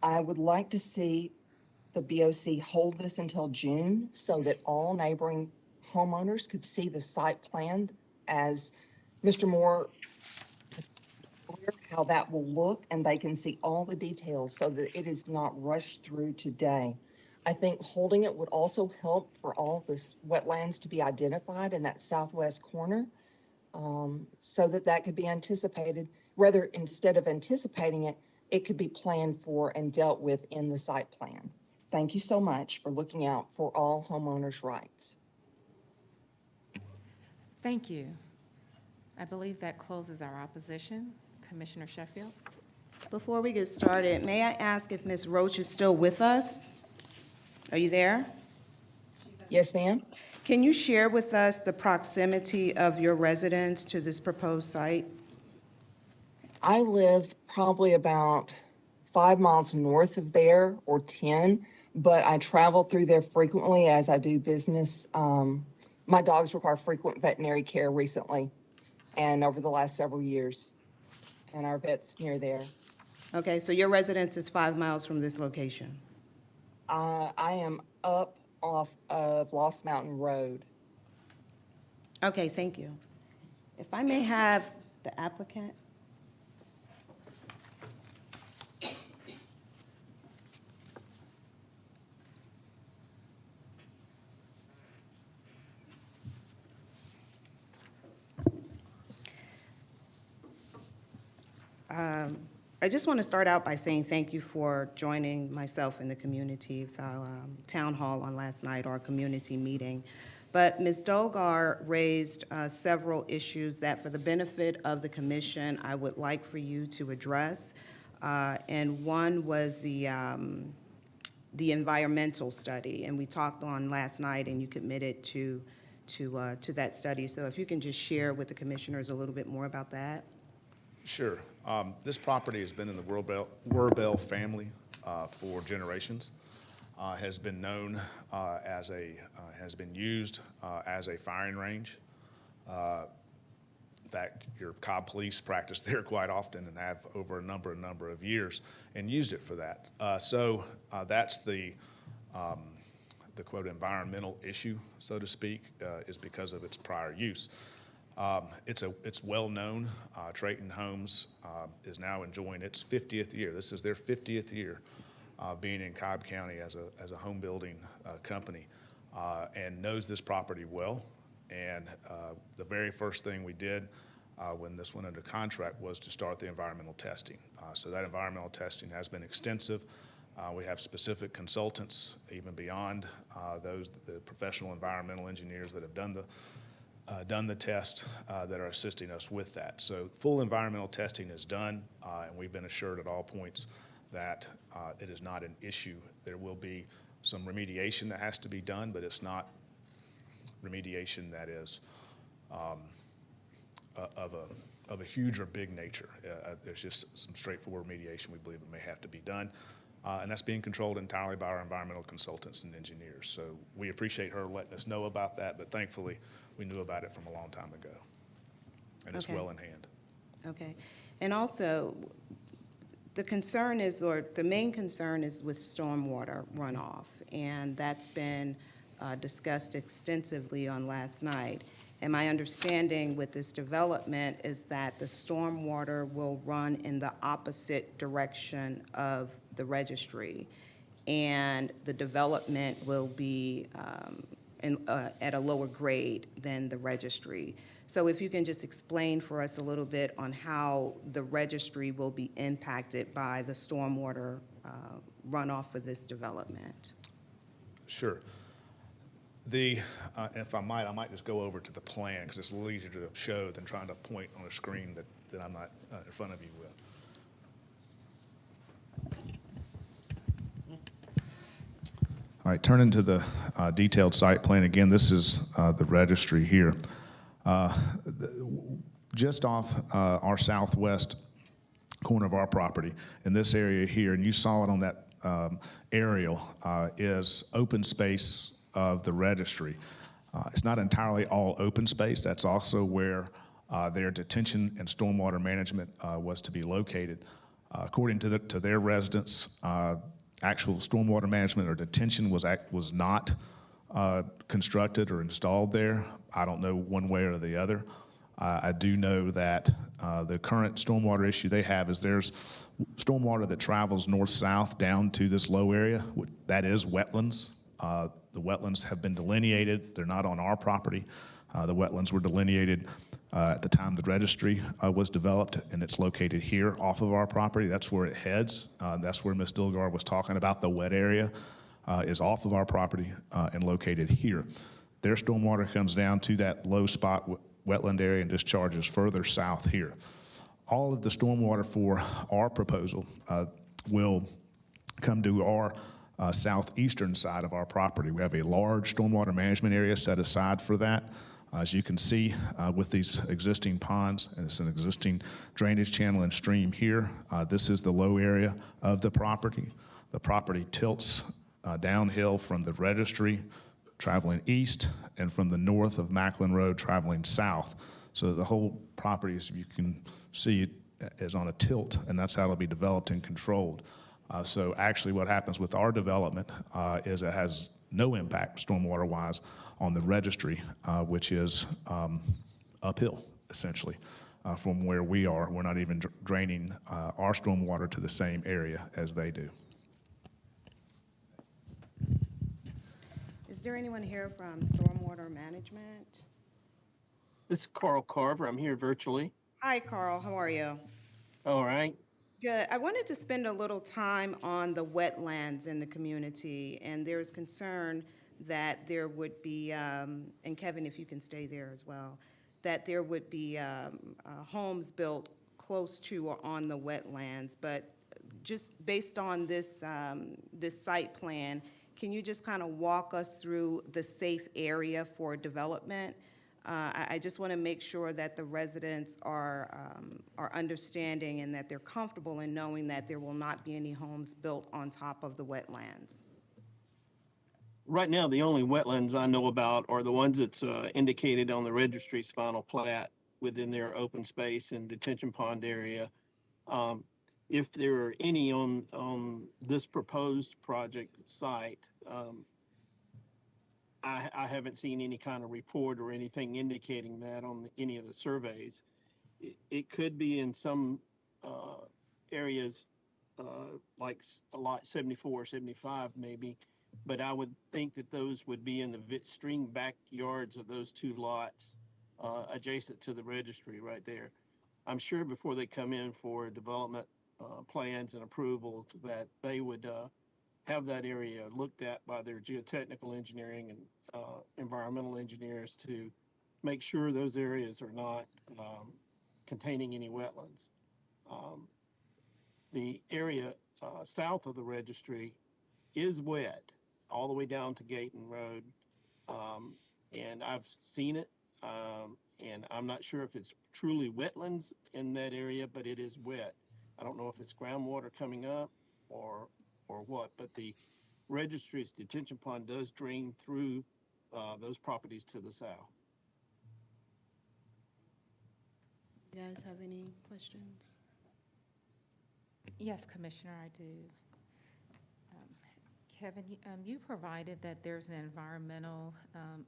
I would like to see the BOC hold this until June so that all neighboring homeowners could see the site plan as Mr. Moore, how that will look, and they can see all the details so that it is not rushed through today. I think holding it would also help for all this wetlands to be identified in that southwest corner, so that that could be anticipated. Rather, instead of anticipating it, it could be planned for and dealt with in the site plan. Thank you so much for looking out for all homeowners' rights.
Thank you. I believe that closes our opposition. Commissioner Sheffield?
Before we get started, may I ask if Ms. Roach is still with us? Are you there?
Yes, ma'am.
Can you share with us the proximity of your residence to this proposed site?
I live probably about 5 miles north of there, or 10, but I travel through there frequently as I do business. My dogs require frequent veterinary care recently and over the last several years, and our vet's near there.
Okay, so your residence is 5 miles from this location?
I am up off of Lost Mountain Road.
Okay, thank you. If I may have the applicant I just want to start out by saying thank you for joining myself and the community for our town hall on last night, our community meeting. But Ms. Dolgar raised several issues that, for the benefit of the commission, I would like for you to address. And one was the environmental study, and we talked on last night, and you committed to that study. So if you can just share with the commissioners a little bit more about that.
Sure. This property has been in the Wurbel family for generations. Has been known has been used as a firing range. In fact, your Cobb police practice there quite often and have over a number of years and used it for that. So that's the quote environmental issue, so to speak, is because of its prior use. It's well known. Trayton Homes is now enjoying its 50th year. This is their 50th year being in Cobb County as a home building company, and knows this property well. And the very first thing we did when this went under contract was to start the environmental testing. So that environmental testing has been extensive. We have specific consultants, even beyond the professional environmental engineers that have done the test that are assisting us with that. So full environmental testing is done, and we've been assured at all points that it is not an issue. There will be some remediation that has to be done, but it's not remediation that is of a huge or big nature. There's just some straightforward remediation we believe that may have to be done. And that's being controlled entirely by our environmental consultants and engineers. So we appreciate her letting us know about that, but thankfully we knew about it from a long time ago. And it's well in hand.
Okay. And also, the concern is, or the main concern is with stormwater runoff, and that's been discussed extensively on last night. And my understanding with this development is that the stormwater will run in the opposite direction of the registry, and the development will be at a lower grade than the registry. So if you can just explain for us a little bit on how the registry will be impacted by the stormwater runoff for this development.
Sure. If I might just go over to the plan, because it's a little easier to show than trying to point on a screen that I'm not in front of you with. All right, turning to the detailed site plan. Again, this is the registry here. Just off our southwest corner of our property, in this area here, and you saw it on that aerial, is open space of the registry. It's not entirely all open space. That's also where their detention and stormwater management was to be located. According to their residents, actual stormwater management or detention was not constructed or installed there. I don't know one way or the other. I do know that the current stormwater issue they have is there's stormwater that travels north-south down to this low area. That is wetlands. The wetlands have been delineated. They're not on our property. The wetlands were delineated at the time the registry was developed, and it's located here off of our property. That's where it heads. That's where Ms. Dilgar was talking about. The wet area is off of our property and located here. Their stormwater comes down to that low spot wetland area and discharges further south here. All of the stormwater for our proposal will come to our southeastern side of our property. We have a large stormwater management area set aside for that. As you can see with these existing ponds, and it's an existing drainage channel and stream here, this is the low area of the property. The property tilts downhill from the registry, traveling east, and from the north of Macklin Road, traveling south. So the whole property, as you can see, is on a tilt, and that's how it'll be developed and controlled. So actually what happens with our development is it has no impact stormwater-wise on the registry, which is uphill, essentially, from where we are. We're not even draining our stormwater to the same area as they do.
Is there anyone here from Stormwater Management?
This is Carl Carver. I'm here virtually.
Hi, Carl. How are you?
All right.
Good. I wanted to spend a little time on the wetlands in the community, and there's concern that there would be, and Kevin, if you can stay there as well, that there would be homes built close to or on the wetlands. But just based on this, this site plan, can you just kind of walk us through the safe area for development? I just want to make sure that the residents are understanding and that they're comfortable in knowing that there will not be any homes built on top of the wetlands.
Right now, the only wetlands I know about are the ones that's indicated on the registry's final plat within their open space and detention pond area. If there are any on this proposed project site, I haven't seen any kind of report or anything indicating that on any of the surveys. It could be in some areas like a lot 74 or 75 maybe, but I would think that those would be in the stream backyards of those two lots adjacent to the registry right there. I'm sure before they come in for development plans and approvals that they would have that area looked at by their geotechnical engineering and environmental engineers to make sure those areas are not containing any wetlands. The area south of the registry is wet all the way down to Gayton Road, and I've seen it, and I'm not sure if it's truly wetlands in that area, but it is wet. I don't know if it's groundwater coming up or what, but the registry's detention pond does drain through those properties to the south.
You guys have any questions?
Yes, Commissioner, I do. Kevin, you provided that there's an environmental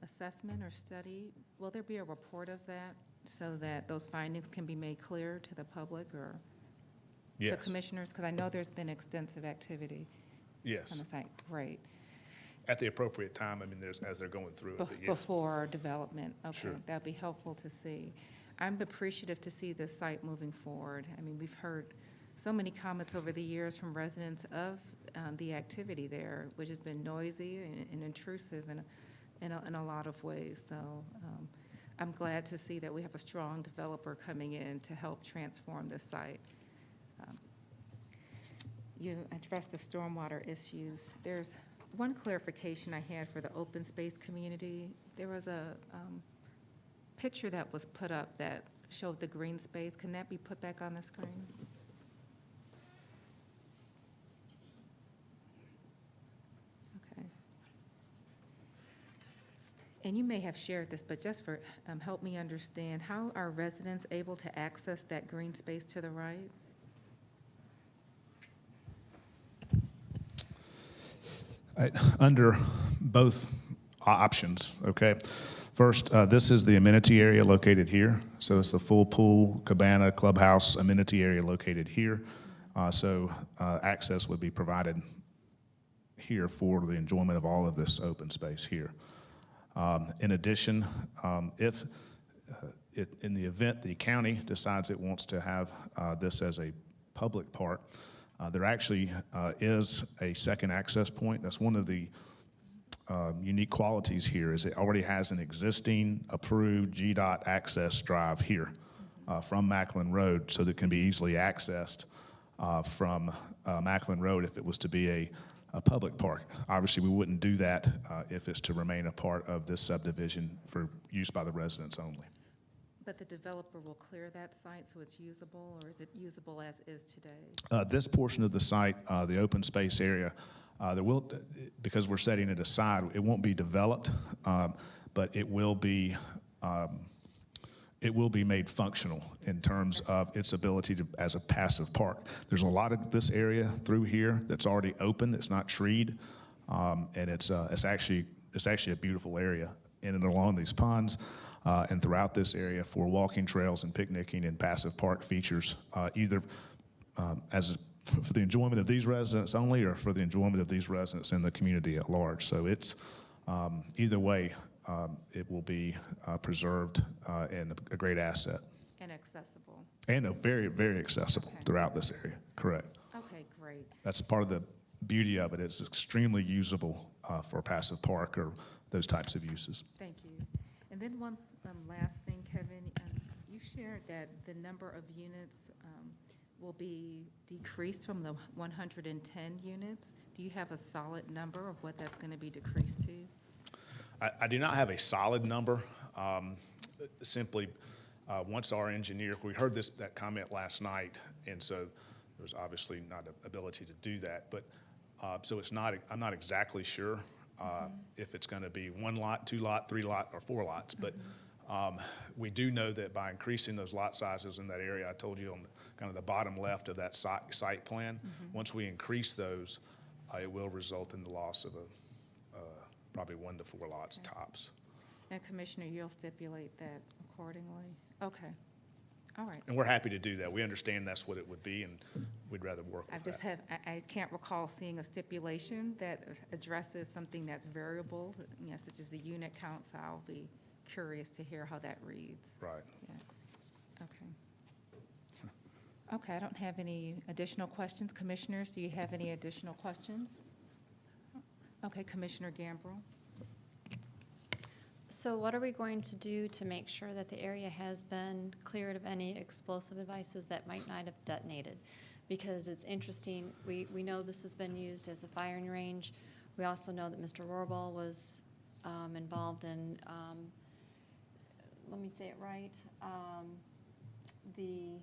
assessment or study. Will there be a report of that so that those findings can be made clear to the public or to commissioners? Because I know there's been extensive activity on the site. Great.
At the appropriate time, I mean, as they're going through it.
Before development. Okay,
Sure.
That'd be helpful to see. I'm appreciative to see this site moving forward. I mean, we've heard so many comments over the years from residents of the activity there, which has been noisy and intrusive in a lot of ways. So I'm glad to see that we have a strong developer coming in to help transform this site. You addressed the stormwater issues. There's one clarification I had for the open space community. There was a picture that was put up that showed the green space. Can that be put back on the screen? Okay. And you may have shared this, but just for help me understand, how are residents able to access that green space to the right?
Under both options, okay? First, this is the amenity area located here. So it's the full pool, cabana, clubhouse amenity area located here. So access would be provided here for the enjoyment of all of this open space here. In addition, if in the event the county decides it wants to have this as a public park, there actually is a second access point. That's one of the unique qualities here is it already has an existing approved GDOT access drive here from Macklin Road, so that it can be easily accessed from Macklin Road if it was to be a public park. Obviously, we wouldn't do that if it's to remain a part of this subdivision for use by the residents only.
But the developer will clear that site so it's usable, or is it usable as is today?
This portion of the site, the open space area, there will, because we're setting it aside, it won't be developed, but it will be made functional in terms of its ability to, as a passive park. There's a lot of this area through here that's already open, that's not treed, and it's actually a beautiful area in and along these ponds. And throughout this area for walking trails and picnicking and passive park features, either for the enjoyment of these residents only or for the enjoyment of these residents in the community at large. So it's either way, it will be preserved and a great asset.
And a accessible?
And very, very accessible
Okay.
throughout this area, correct.
Okay, great.
That's part of the beauty of it. It's extremely usable for a passive park or those types of uses.
Thank you. And then one last thing, Kevin, you shared that the number of units will be decreased from the 110 units. Do you have a solid number of what that's going to be decreased to?
I do not have a solid number. Simply, once our engineer, we heard that comment last night, and so there's obviously not an ability to do that. But so it's not. I'm not exactly sure if it's going to be 1 lot, 2 lot, 3 lot, or 4 lots. But we do know that by increasing those lot sizes in that area, I told you on kind of the bottom left of that site plan, once we increase those, it will result in the loss of probably 1 to 4 lots tops.
And Commissioner, you'll stipulate that accordingly? Okay. All right.
And we're happy to do that. We understand that's what it would be, and we'd rather work with that.
I can't recall seeing a stipulation that addresses something that's variable, you know, such as the unit count, so I'll be curious to hear how that reads.
Right.
Yeah. Okay. Okay, I don't have any additional questions. Commissioners, do you have any additional questions? Okay, Commissioner Gambrell.
So what are we going to do to make sure that the area has been cleared of any explosive devices that might not have detonated? Because it's interesting, we know this has been used as a firing range. We also know that Mr. Rohrbal was involved in, let me say it right, the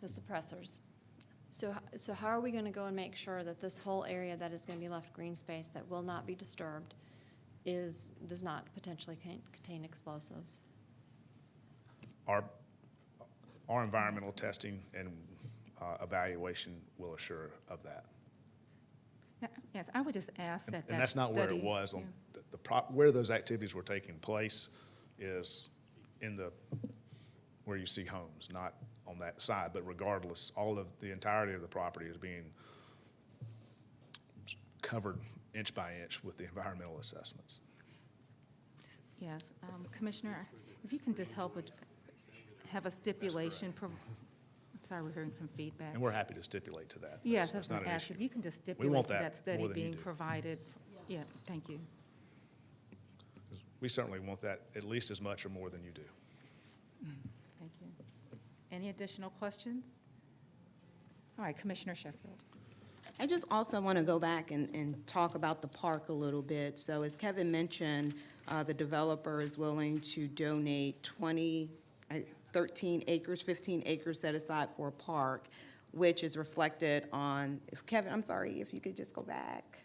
suppressors. So how are we going to go and make sure that this whole area that is going to be left green space that will not be disturbed does not potentially contain explosives?
Our environmental testing and evaluation will assure of that.
Yes, I would just ask that
And that's not where it was. On where those activities were taking place is in where you see homes, not on that side. But regardless, the entirety of the property is being covered inch by inch with the environmental assessments.
Yes, Commissioner, if you can just help have a stipulation. I'm sorry, we're hearing some feedback.
And we're happy to stipulate to that.
Yes, I
That's
was
not
going to
an
ask
issue.
if you can just
We
stipulate
want
to
that
that study
more than you
being
do.
provided. Yeah, thank you.
We certainly want that at least as much or more than you do.
Thank you. Any additional questions? All right, Commissioner Sheffield.
I just also want to go back and talk about the park a little bit. So as Kevin mentioned, the developer is willing to donate 13 acres, 15 acres set aside for a park, which is reflected on, Kevin, I'm sorry, if you could just go back.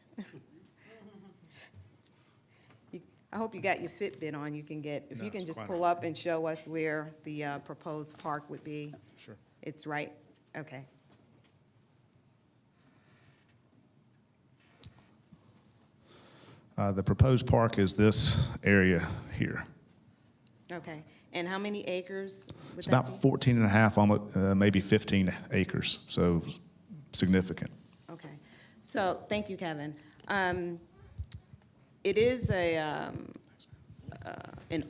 I hope you got your Fitbit on. You can if you can just pull up and show us where the proposed park would be.
Sure.
It's right, okay.
The proposed park is this area here.
Okay, and how many acres would
It's
that
about
be?
14 and a half, almost, maybe 15 acres, so significant.
Okay, so, thank you, Kevin. It is an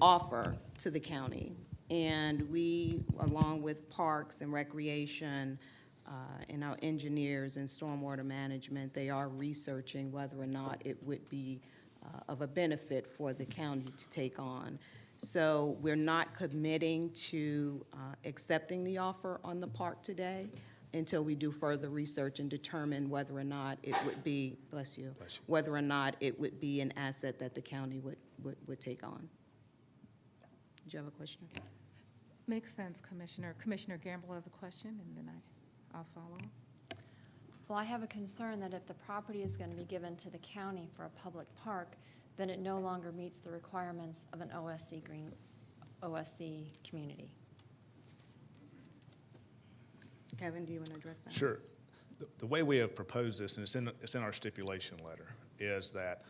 offer to the county, and we, along with Parks and Recreation, and our engineers and stormwater management, they are researching whether or not it would be of a benefit for the county to take on. So we're not committing to accepting the offer on the park today until we do further research and determine whether or not it would be, bless you, whether or not it would be an asset that the county would take on. Did you have a question?
Makes sense, Commissioner. Commissioner Gamble has a question, and then I'll follow.
Well, I have a concern that if the property is going to be given to the county for a public park, then it no longer meets the requirements of an OSC community.
Kevin, do you want to address that?
Sure. The way we have proposed this, and it's in our stipulation letter, is that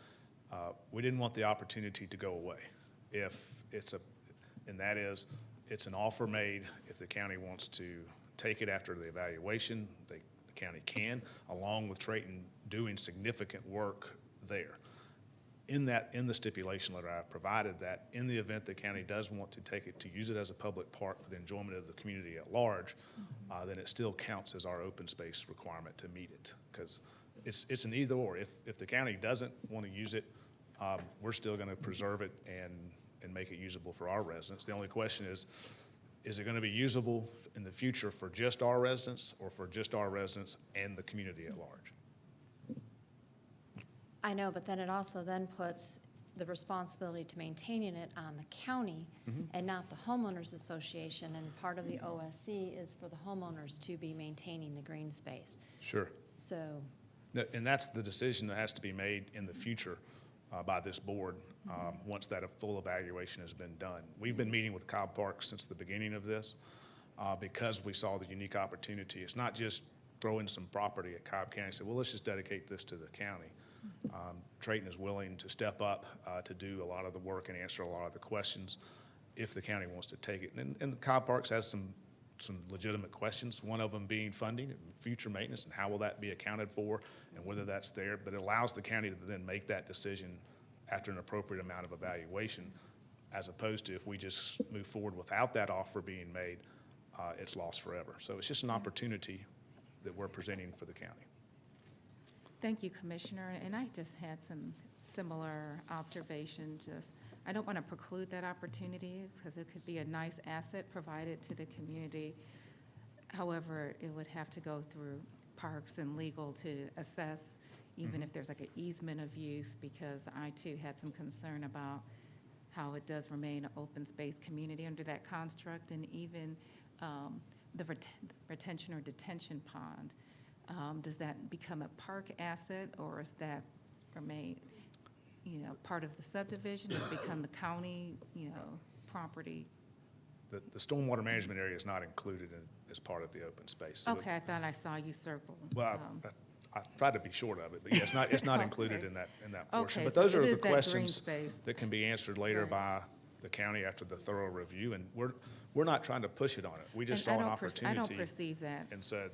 we didn't want the opportunity to go away. And that is, it's an offer made. If the county wants to take it after the evaluation, the county can, along with Trayton doing significant work there. In the stipulation letter, I've provided that in the event the county does want to take it, to use it as a public park for the enjoyment of the community at large, then it still counts as our open space requirement to meet it. Because it's an either or. If the county doesn't want to use it, we're still going to preserve it and make it usable for our residents. The only question is it going to be usable in the future for just our residents or for just our residents and the community at large?
I know, but then it also then puts the responsibility to maintaining it on the county and not the homeowners association. And part of the OSC is for the homeowners to be maintaining the green space.
Sure.
So,
And that's the decision that has to be made in the future by this board once that full evaluation has been done. We've been meeting with Cobb Park since the beginning of this because we saw the unique opportunity. It's not just throwing some property at Cobb County and say, well, let's just dedicate this to the county. Trayton is willing to step up to do a lot of the work and answer a lot of the questions if the county wants to take it. And Cobb Parks has some legitimate questions, one of them being funding and future maintenance and how will that be accounted for and whether that's there. But it allows the county to then make that decision after an appropriate amount of evaluation, as opposed to if we just move forward without that offer being made, it's lost forever. So it's just an opportunity that we're presenting for the county.
Thank you, Commissioner. And I just had some similar observations. I don't want to preclude that opportunity because it could be a nice asset provided to the community. However, it would have to go through parks and legal to assess, even if there's like an easement of use, because I too had some concern about how it does remain an open space community under that construct, and even the retention or detention pond. Does that become a park asset, or is that remain, part of the subdivision? Does it become the county, property?
The stormwater management area is not included as part of the open space. So
Okay, I thought I saw you circle.
well, I tried to be short of it, but yeah, it's not included in that portion.
Okay,
But
so
those
it
are the
is that green
questions
space.
that can be answered later
Right.
by the county after the thorough review, and we're not trying to push it on it. We just
And
saw an
I
opportunity.
don't perceive that.
And said,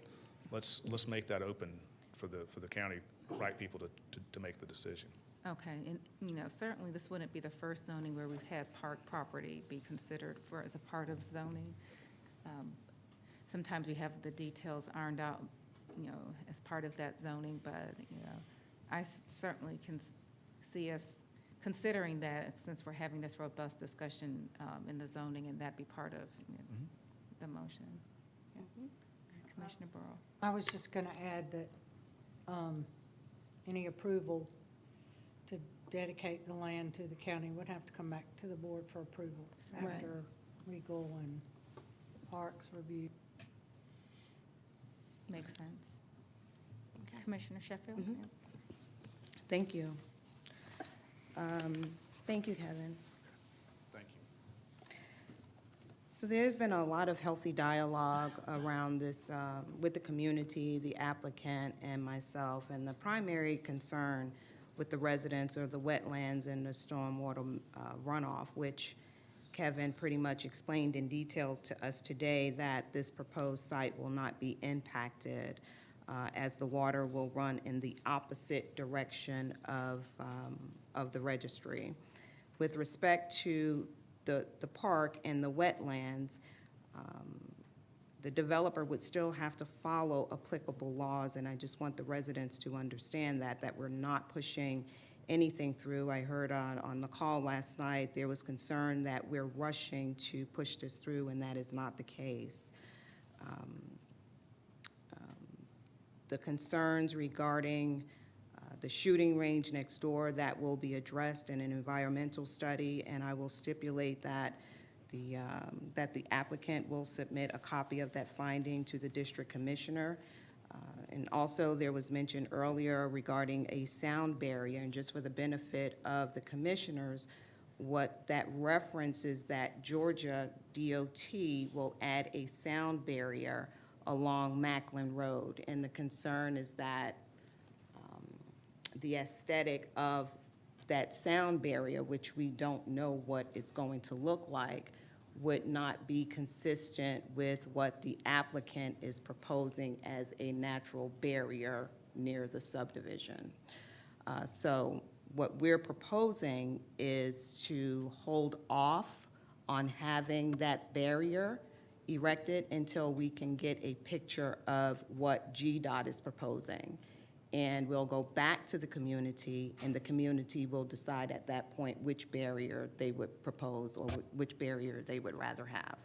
let's make that open for the county, right people to make the decision.
Okay, and, certainly this wouldn't be the first zoning where we've had park property be considered as a part of zoning. Sometimes we have the details ironed out, as part of that zoning, but, I certainly can see us considering that since we're having this robust discussion in the zoning, and that be part of the motion. Yeah. Commissioner Burrow.
I was just going to add that any approval to dedicate the land to the county would have to come back to the board for approval
Right.
after legal and parks review.
Makes sense. Commissioner Sheffield? Yeah.
Thank you. Thank you, Kevin.
Thank you.
So there's been a lot of healthy dialogue around this with the community, the applicant, and myself. And the primary concern with the residents are the wetlands and the stormwater runoff, which Kevin pretty much explained in detail to us today that this proposed site will not be impacted as the water will run in the opposite direction of the registry. With respect to the park and the wetlands, the developer would still have to follow applicable laws, and I just want the residents to understand that we're not pushing anything through. I heard on the call last night, there was concern that we're rushing to push this through, and that is not the case. The concerns regarding the shooting range next door, that will be addressed in an environmental study, and I will stipulate that the applicant will submit a copy of that finding to the district commissioner. And also, there was mention earlier regarding a sound barrier, and just for the benefit of the commissioners, what that references that Georgia DOT will add a sound barrier along Macklin Road. And the concern is that the aesthetic of that sound barrier, which we don't know what it's going to look like, would not be consistent with what the applicant is proposing as a natural barrier near the subdivision. So What we're proposing is to hold off on having that barrier erected until we can get a picture of what GDOT is proposing. And we'll go back to the community, and the community will decide at that point which barrier they would propose or which barrier they would rather have.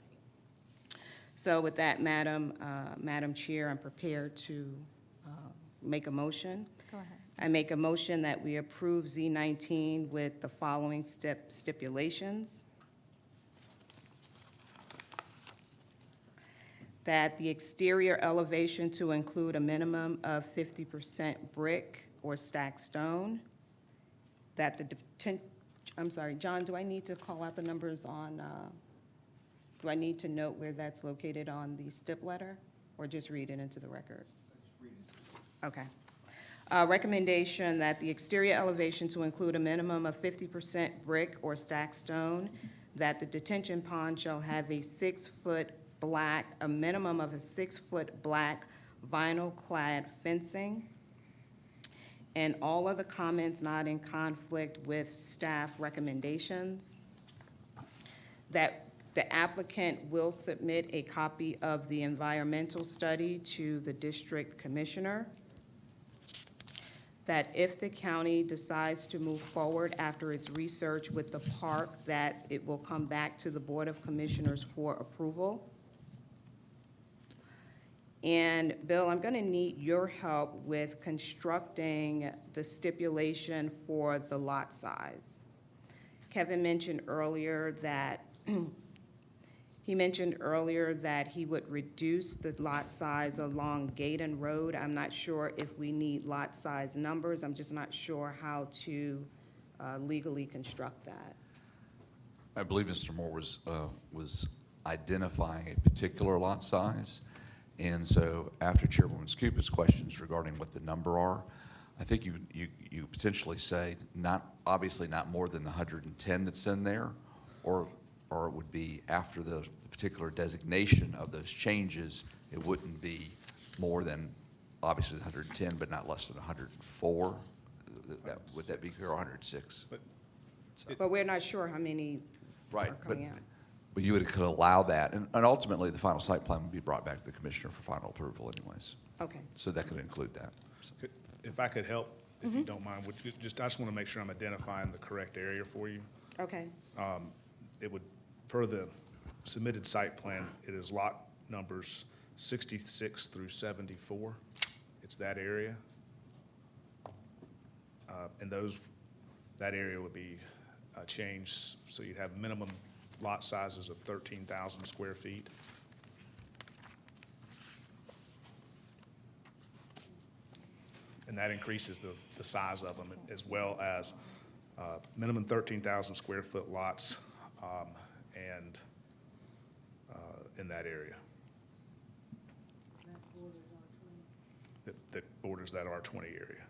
So with that, Madam Chair, I'm prepared to make a motion.
Go ahead.
I make a motion that we approve Z19 with the following stipulations. That the exterior elevation to include a minimum of 50% brick or stacked stone. That I'm sorry, John, do I need to call out the numbers on, do I need to note where that's located on the stip letter, or just read it into the record? Okay. Recommendation that the exterior elevation to include a minimum of 50% brick or stacked stone, that the detention pond shall have a minimum of a 6-foot black vinyl-clad fencing, and all other comments not in conflict with staff recommendations. That the applicant will submit a copy of the environmental study to the district commissioner. That if the county decides to move forward after its research with the park, that it will come back to the Board of Commissioners for approval. And Bill, I'm gonna need your help with constructing the stipulation for the lot size. Kevin mentioned earlier that he would reduce the lot size along Gaydon Road. I'm not sure if we need lot size numbers. I'm just not sure how to legally construct that.
I believe Mr. Moore was identifying a particular lot size. And so after Chairwoman Scoop's questions regarding what the number are, I think you potentially say obviously not more than the 110 that's in there, or it would be after the particular designation of those changes, it wouldn't be more than obviously the 110, but not less than 104. Would that be clear, or 106?
But we're not sure how many
Right,
are coming out.
but you could allow that, and ultimately the final site plan would be brought back to the commissioner for final approval anyways.
Okay.
So that could include that. So.
If I could help, if you don't mind, I just want to make sure I'm identifying the correct area for you.
Okay.
It would, per the submitted site plan, it is lot numbers 66 through 74. It's that area. And that area would be changed, so you'd have minimum lot sizes of 13,000 square feet. And that increases the size of them, as well as minimum 13,000 square foot lots and in that area. That borders that R20 area.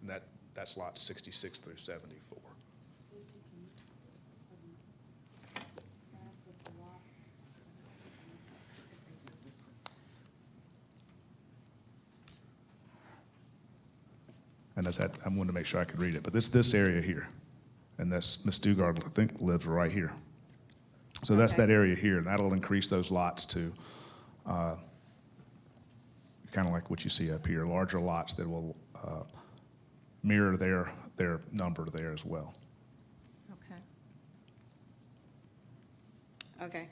And that's lots 66 through 74. And that's that, I wanted to make sure I could read it, but this area here, and that's, Ms. Dugard, I think, lives right here. So that's that area here, and that'll increase those lots to kind of like what you see up here, larger lots that will mirror their number there as well.
Okay.
Okay.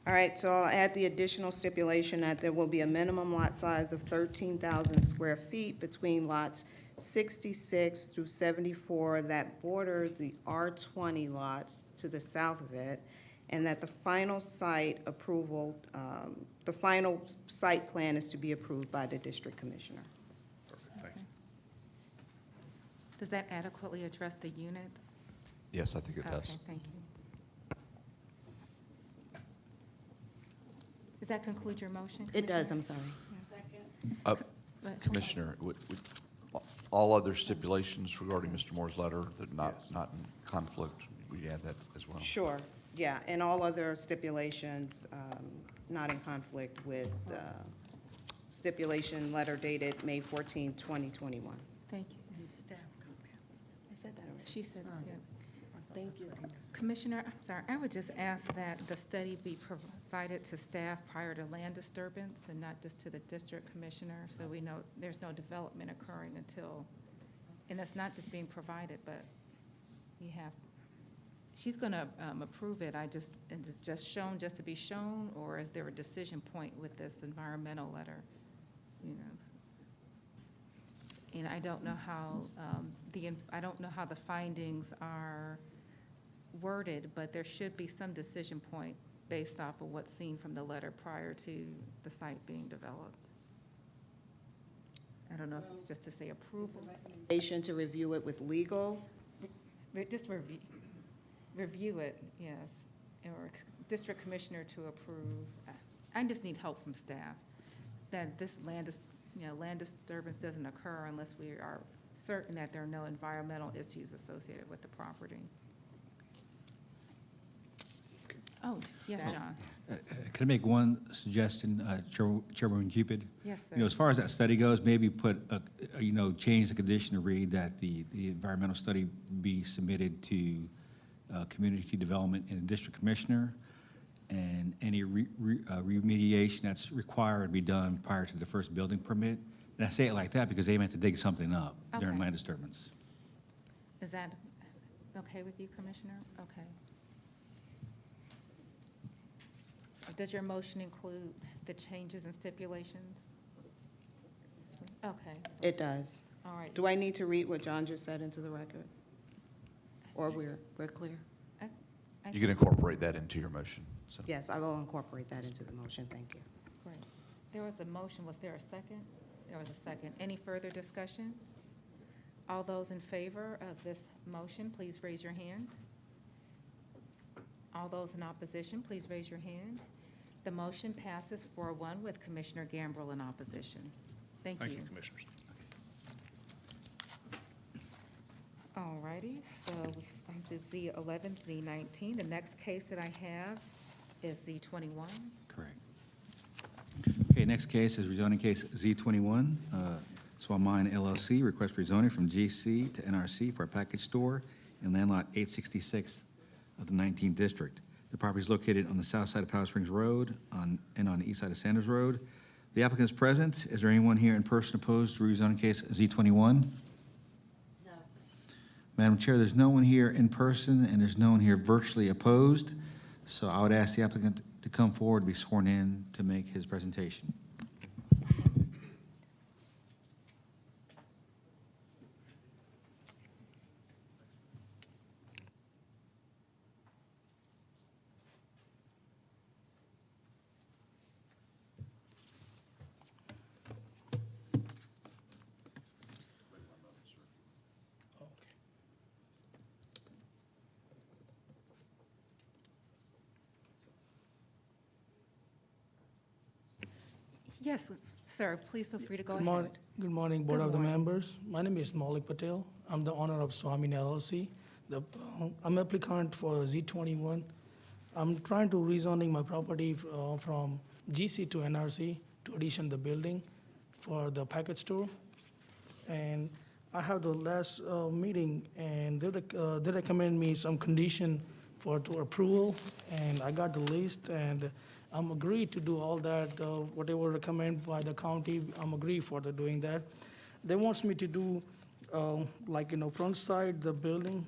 All right, so I'll add the additional stipulation that there will be a minimum lot size of 13,000 square feet between lots 66 through 74 that borders the R20 lots to the south of it, and that the final site approval, the final site plan is to be approved by the district commissioner.
Perfect, thank you.
Does that adequately address the units?
Yes, I think it does.
Okay, thank you. Does that conclude your motion?
It does, I'm sorry.
Commissioner, would all other stipulations regarding Mr. Moore's letter that not in conflict, would you add that as well?
Sure, yeah, and all other stipulations not in conflict with the stipulation letter dated May 14, 2021.
Thank you.
And staff comments.
I said that already.
She said, yeah.
Thank you.
Commissioner, I'm sorry, I would just ask that the study be provided to staff prior to land disturbance and not just to the district commissioner, so we know there's no development occurring until, and it's not just being provided, but you have, she's gonna approve it, and it's just shown just to be shown, or is there a decision point with this environmental letter, you know? And I don't know how, I don't know how the findings are worded, but there should be some decision point based off of what's seen from the letter prior to the site being developed. I don't know if it's just to say approval.
Recommendation to review it with legal.
Just review it, yes, or district commissioner to approve. I just need help from staff, that this land disturbance doesn't occur unless we are certain that there are no environmental issues associated with the property. Oh, yes, John.
Can I make one suggestion, Chairwoman Cupid?
Yes, sir.
You know, as far as that study goes, maybe put, change the condition to read that the environmental study be submitted to community development and the district commissioner, and any remediation that's required be done prior to the first building permit. And I say it like that because they meant to dig something up during
Okay.
land disturbance.
Is that okay with you, Commissioner? Okay. Does your motion include the changes and stipulations? Okay,
It does.
all right.
Do I need to read what John just said into the record? Or we're clear?
I
You can incorporate that into your motion, so.
Yes, I will incorporate that into the motion. Thank you.
Great. There was a motion. Was there a second? There was a second. Any further discussion? All those in favor of this motion, please raise your hand. All those in opposition, please raise your hand. The motion passes 4-1 with Commissioner Gambrell in opposition. Thank you.
Thank you, Commissioners.
All righty, so on to Z11, Z19. The next case that I have is Z21.
Correct. Okay, next case is rezoning case Z21, Swamp Mine LLC, request for rezoning from GC to NRC for a package store in land lot 866 of the 19th district. The property is located on the south side of Powder Springs Road and on the east side of Sanders Road. The applicant is present. Is there anyone here in person opposed to rezoning case Z21? No. Madam Chair, there's no one here in person and there's no one here virtually opposed. So I would ask the applicant to come forward to be sworn in to make his presentation.
Yes, sir, please feel free to go
Good morning,
ahead.
good morning, Board
Good
of the
morning.
Members. My name is Maulik Patel. I'm the owner of Swami LLC. I'm applicant for Z21. I'm trying to rezoning my property from GC to NRC to addition the building for the package store. And I have the last meeting, and they recommend me some condition to approval, and I got the list, and I'm agreed to do all that, whatever recommended by the county, I'm agreed for the doing that. They wants me to do, front side, the building.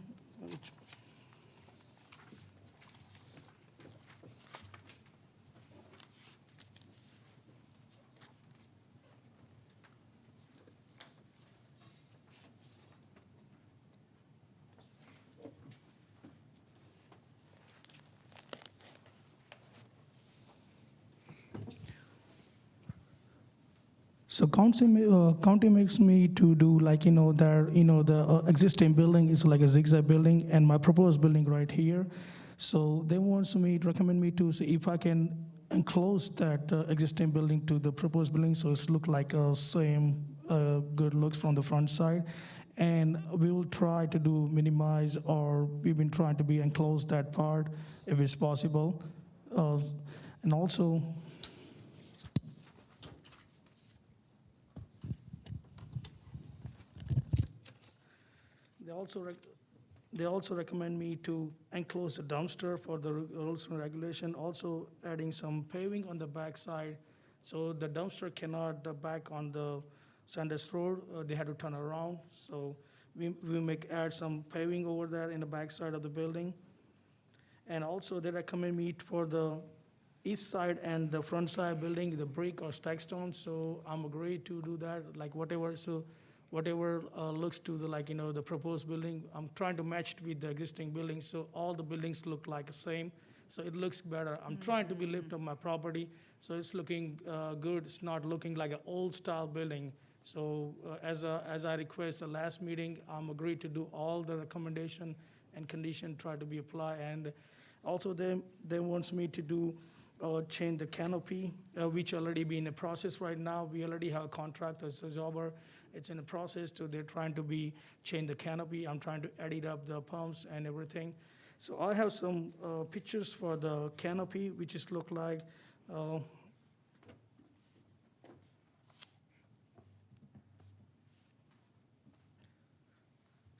So county makes me to do the existing building is like a zigzag building and my proposed building right here. So they wants me to recommend me to see if I can enclose that existing building to the proposed building so it's look like a same good looks from the front side. And we will try to do minimize, or we've been trying to be enclose that part if it's possible. And also, They also recommend me to enclose the dumpster for the rules and regulation, also adding some paving on the backside, so the dumpster cannot back on the Sanders Road. They had to turn around, so we add some paving over there in the backside of the building. And also they recommend me for the east side and the front side building, the brick or stack stone, so I'm agreed to do that, like whatever looks to the, like, the proposed building. I'm trying to match it with the existing buildings, so all the buildings look like the same, so it looks better. I'm trying to be lift up my property, so it's looking good. It's not looking like an old style building. So as I request the last meeting, I'm agreed to do all the recommendation and condition try to be applied. And also they wants me to do change the canopy, which already be in a process right now. We already have a contract as a jobber. It's in a process, so they're trying to change the canopy. I'm trying to edit up the pumps and everything. So I have some pictures for the canopy, which is look like.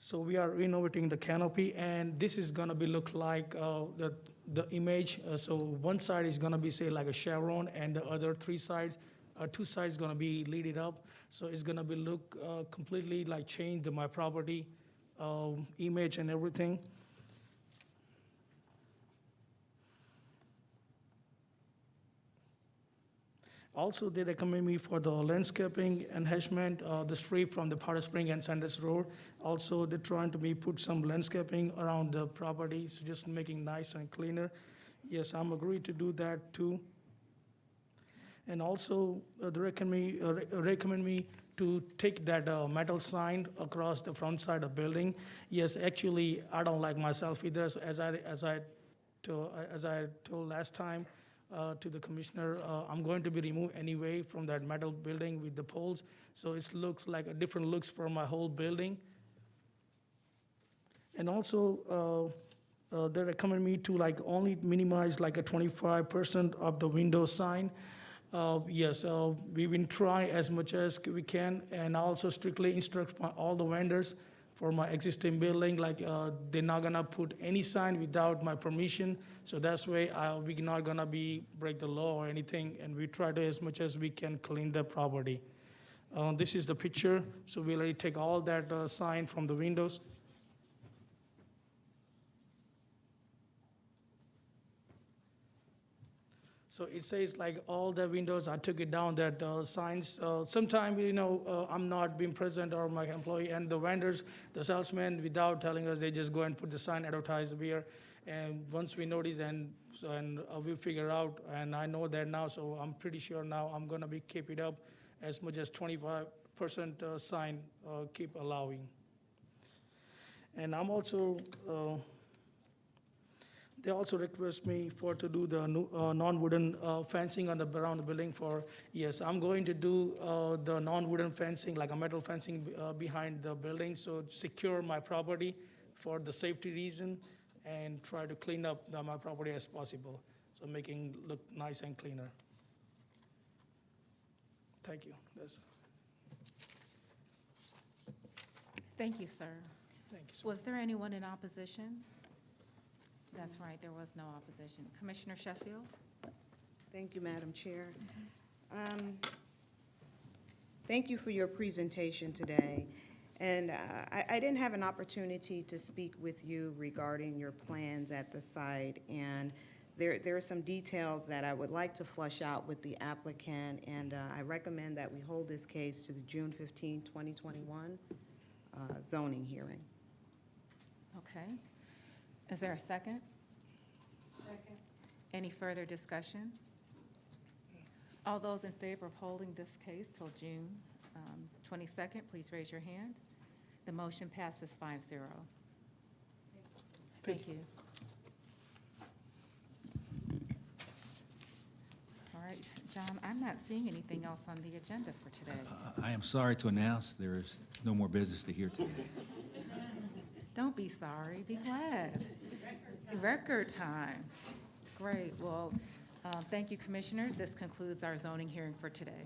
So we are renovating the canopy, and this is gonna be look like the image. So one side is gonna be, say, like a chevron, and the other two sides gonna be lit up. So it's gonna be look completely like change my property image and everything. Also, they recommend me for the landscaping enhancement, the strip from the Powder Spring and Sanders Road. Also, they're trying to put some landscaping around the property, so just making nice and cleaner. Yes, I'm agreed to do that too. And also, they recommend me to take that metal sign across the front side of the building. Yes, actually, I don't like myself either. So as I told last time, to the commissioner, I'm going to be removed anyway from that metal building with the poles. So it looks like a different looks for my whole building. And also, they recommend me to like only minimize like a 25% of the window sign. Yes, we've been trying as much as we can, and also strictly instruct all the vendors for my existing building, like they're not gonna put any sign without my permission. So that's why we're not gonna break the law or anything, and we try to as much as we can clean the property. This is the picture. So we already take all that sign from the windows. So it says like all the windows, I took it down, that signs. Sometimes, I'm not being present or my employee, and the vendors, the salesmen, without telling us, they just go and put the sign, advertise the beer. And once we notice and we figure out, and I know that now, so I'm pretty sure now I'm gonna keep it up as much as 25% sign keep allowing. And I'm also, they also request me to do the non-wooden fencing around the building for, yes, I'm going to do the non-wooden fencing, like a metal fencing behind the building, so secure my property for the safety reason and try to clean up my property as possible, so making look nice and cleaner. Thank you.
Thank you, sir.
Thank you, sir.
Was there anyone in opposition? That's right, there was no opposition. Commissioner Sheffield?
Thank you, Madam Chair. Thank you for your presentation today. And I didn't have an opportunity to speak with you regarding your plans at the site. And there are some details that I would like to flush out with the applicant. And I recommend that we hold this case to the June 15, 2021 zoning hearing.
Okay. Is there a second?
Second.
Any further discussion? All those in favor of holding this case till June 22nd, please raise your hand. The motion passes 5-0. Thank you. All right, John, I'm not seeing anything else on the agenda for today.
I am sorry to announce there is no more business to hear today.
Don't be sorry, be glad. Record time. Great, well, thank you, commissioners. This concludes our zoning hearing for today.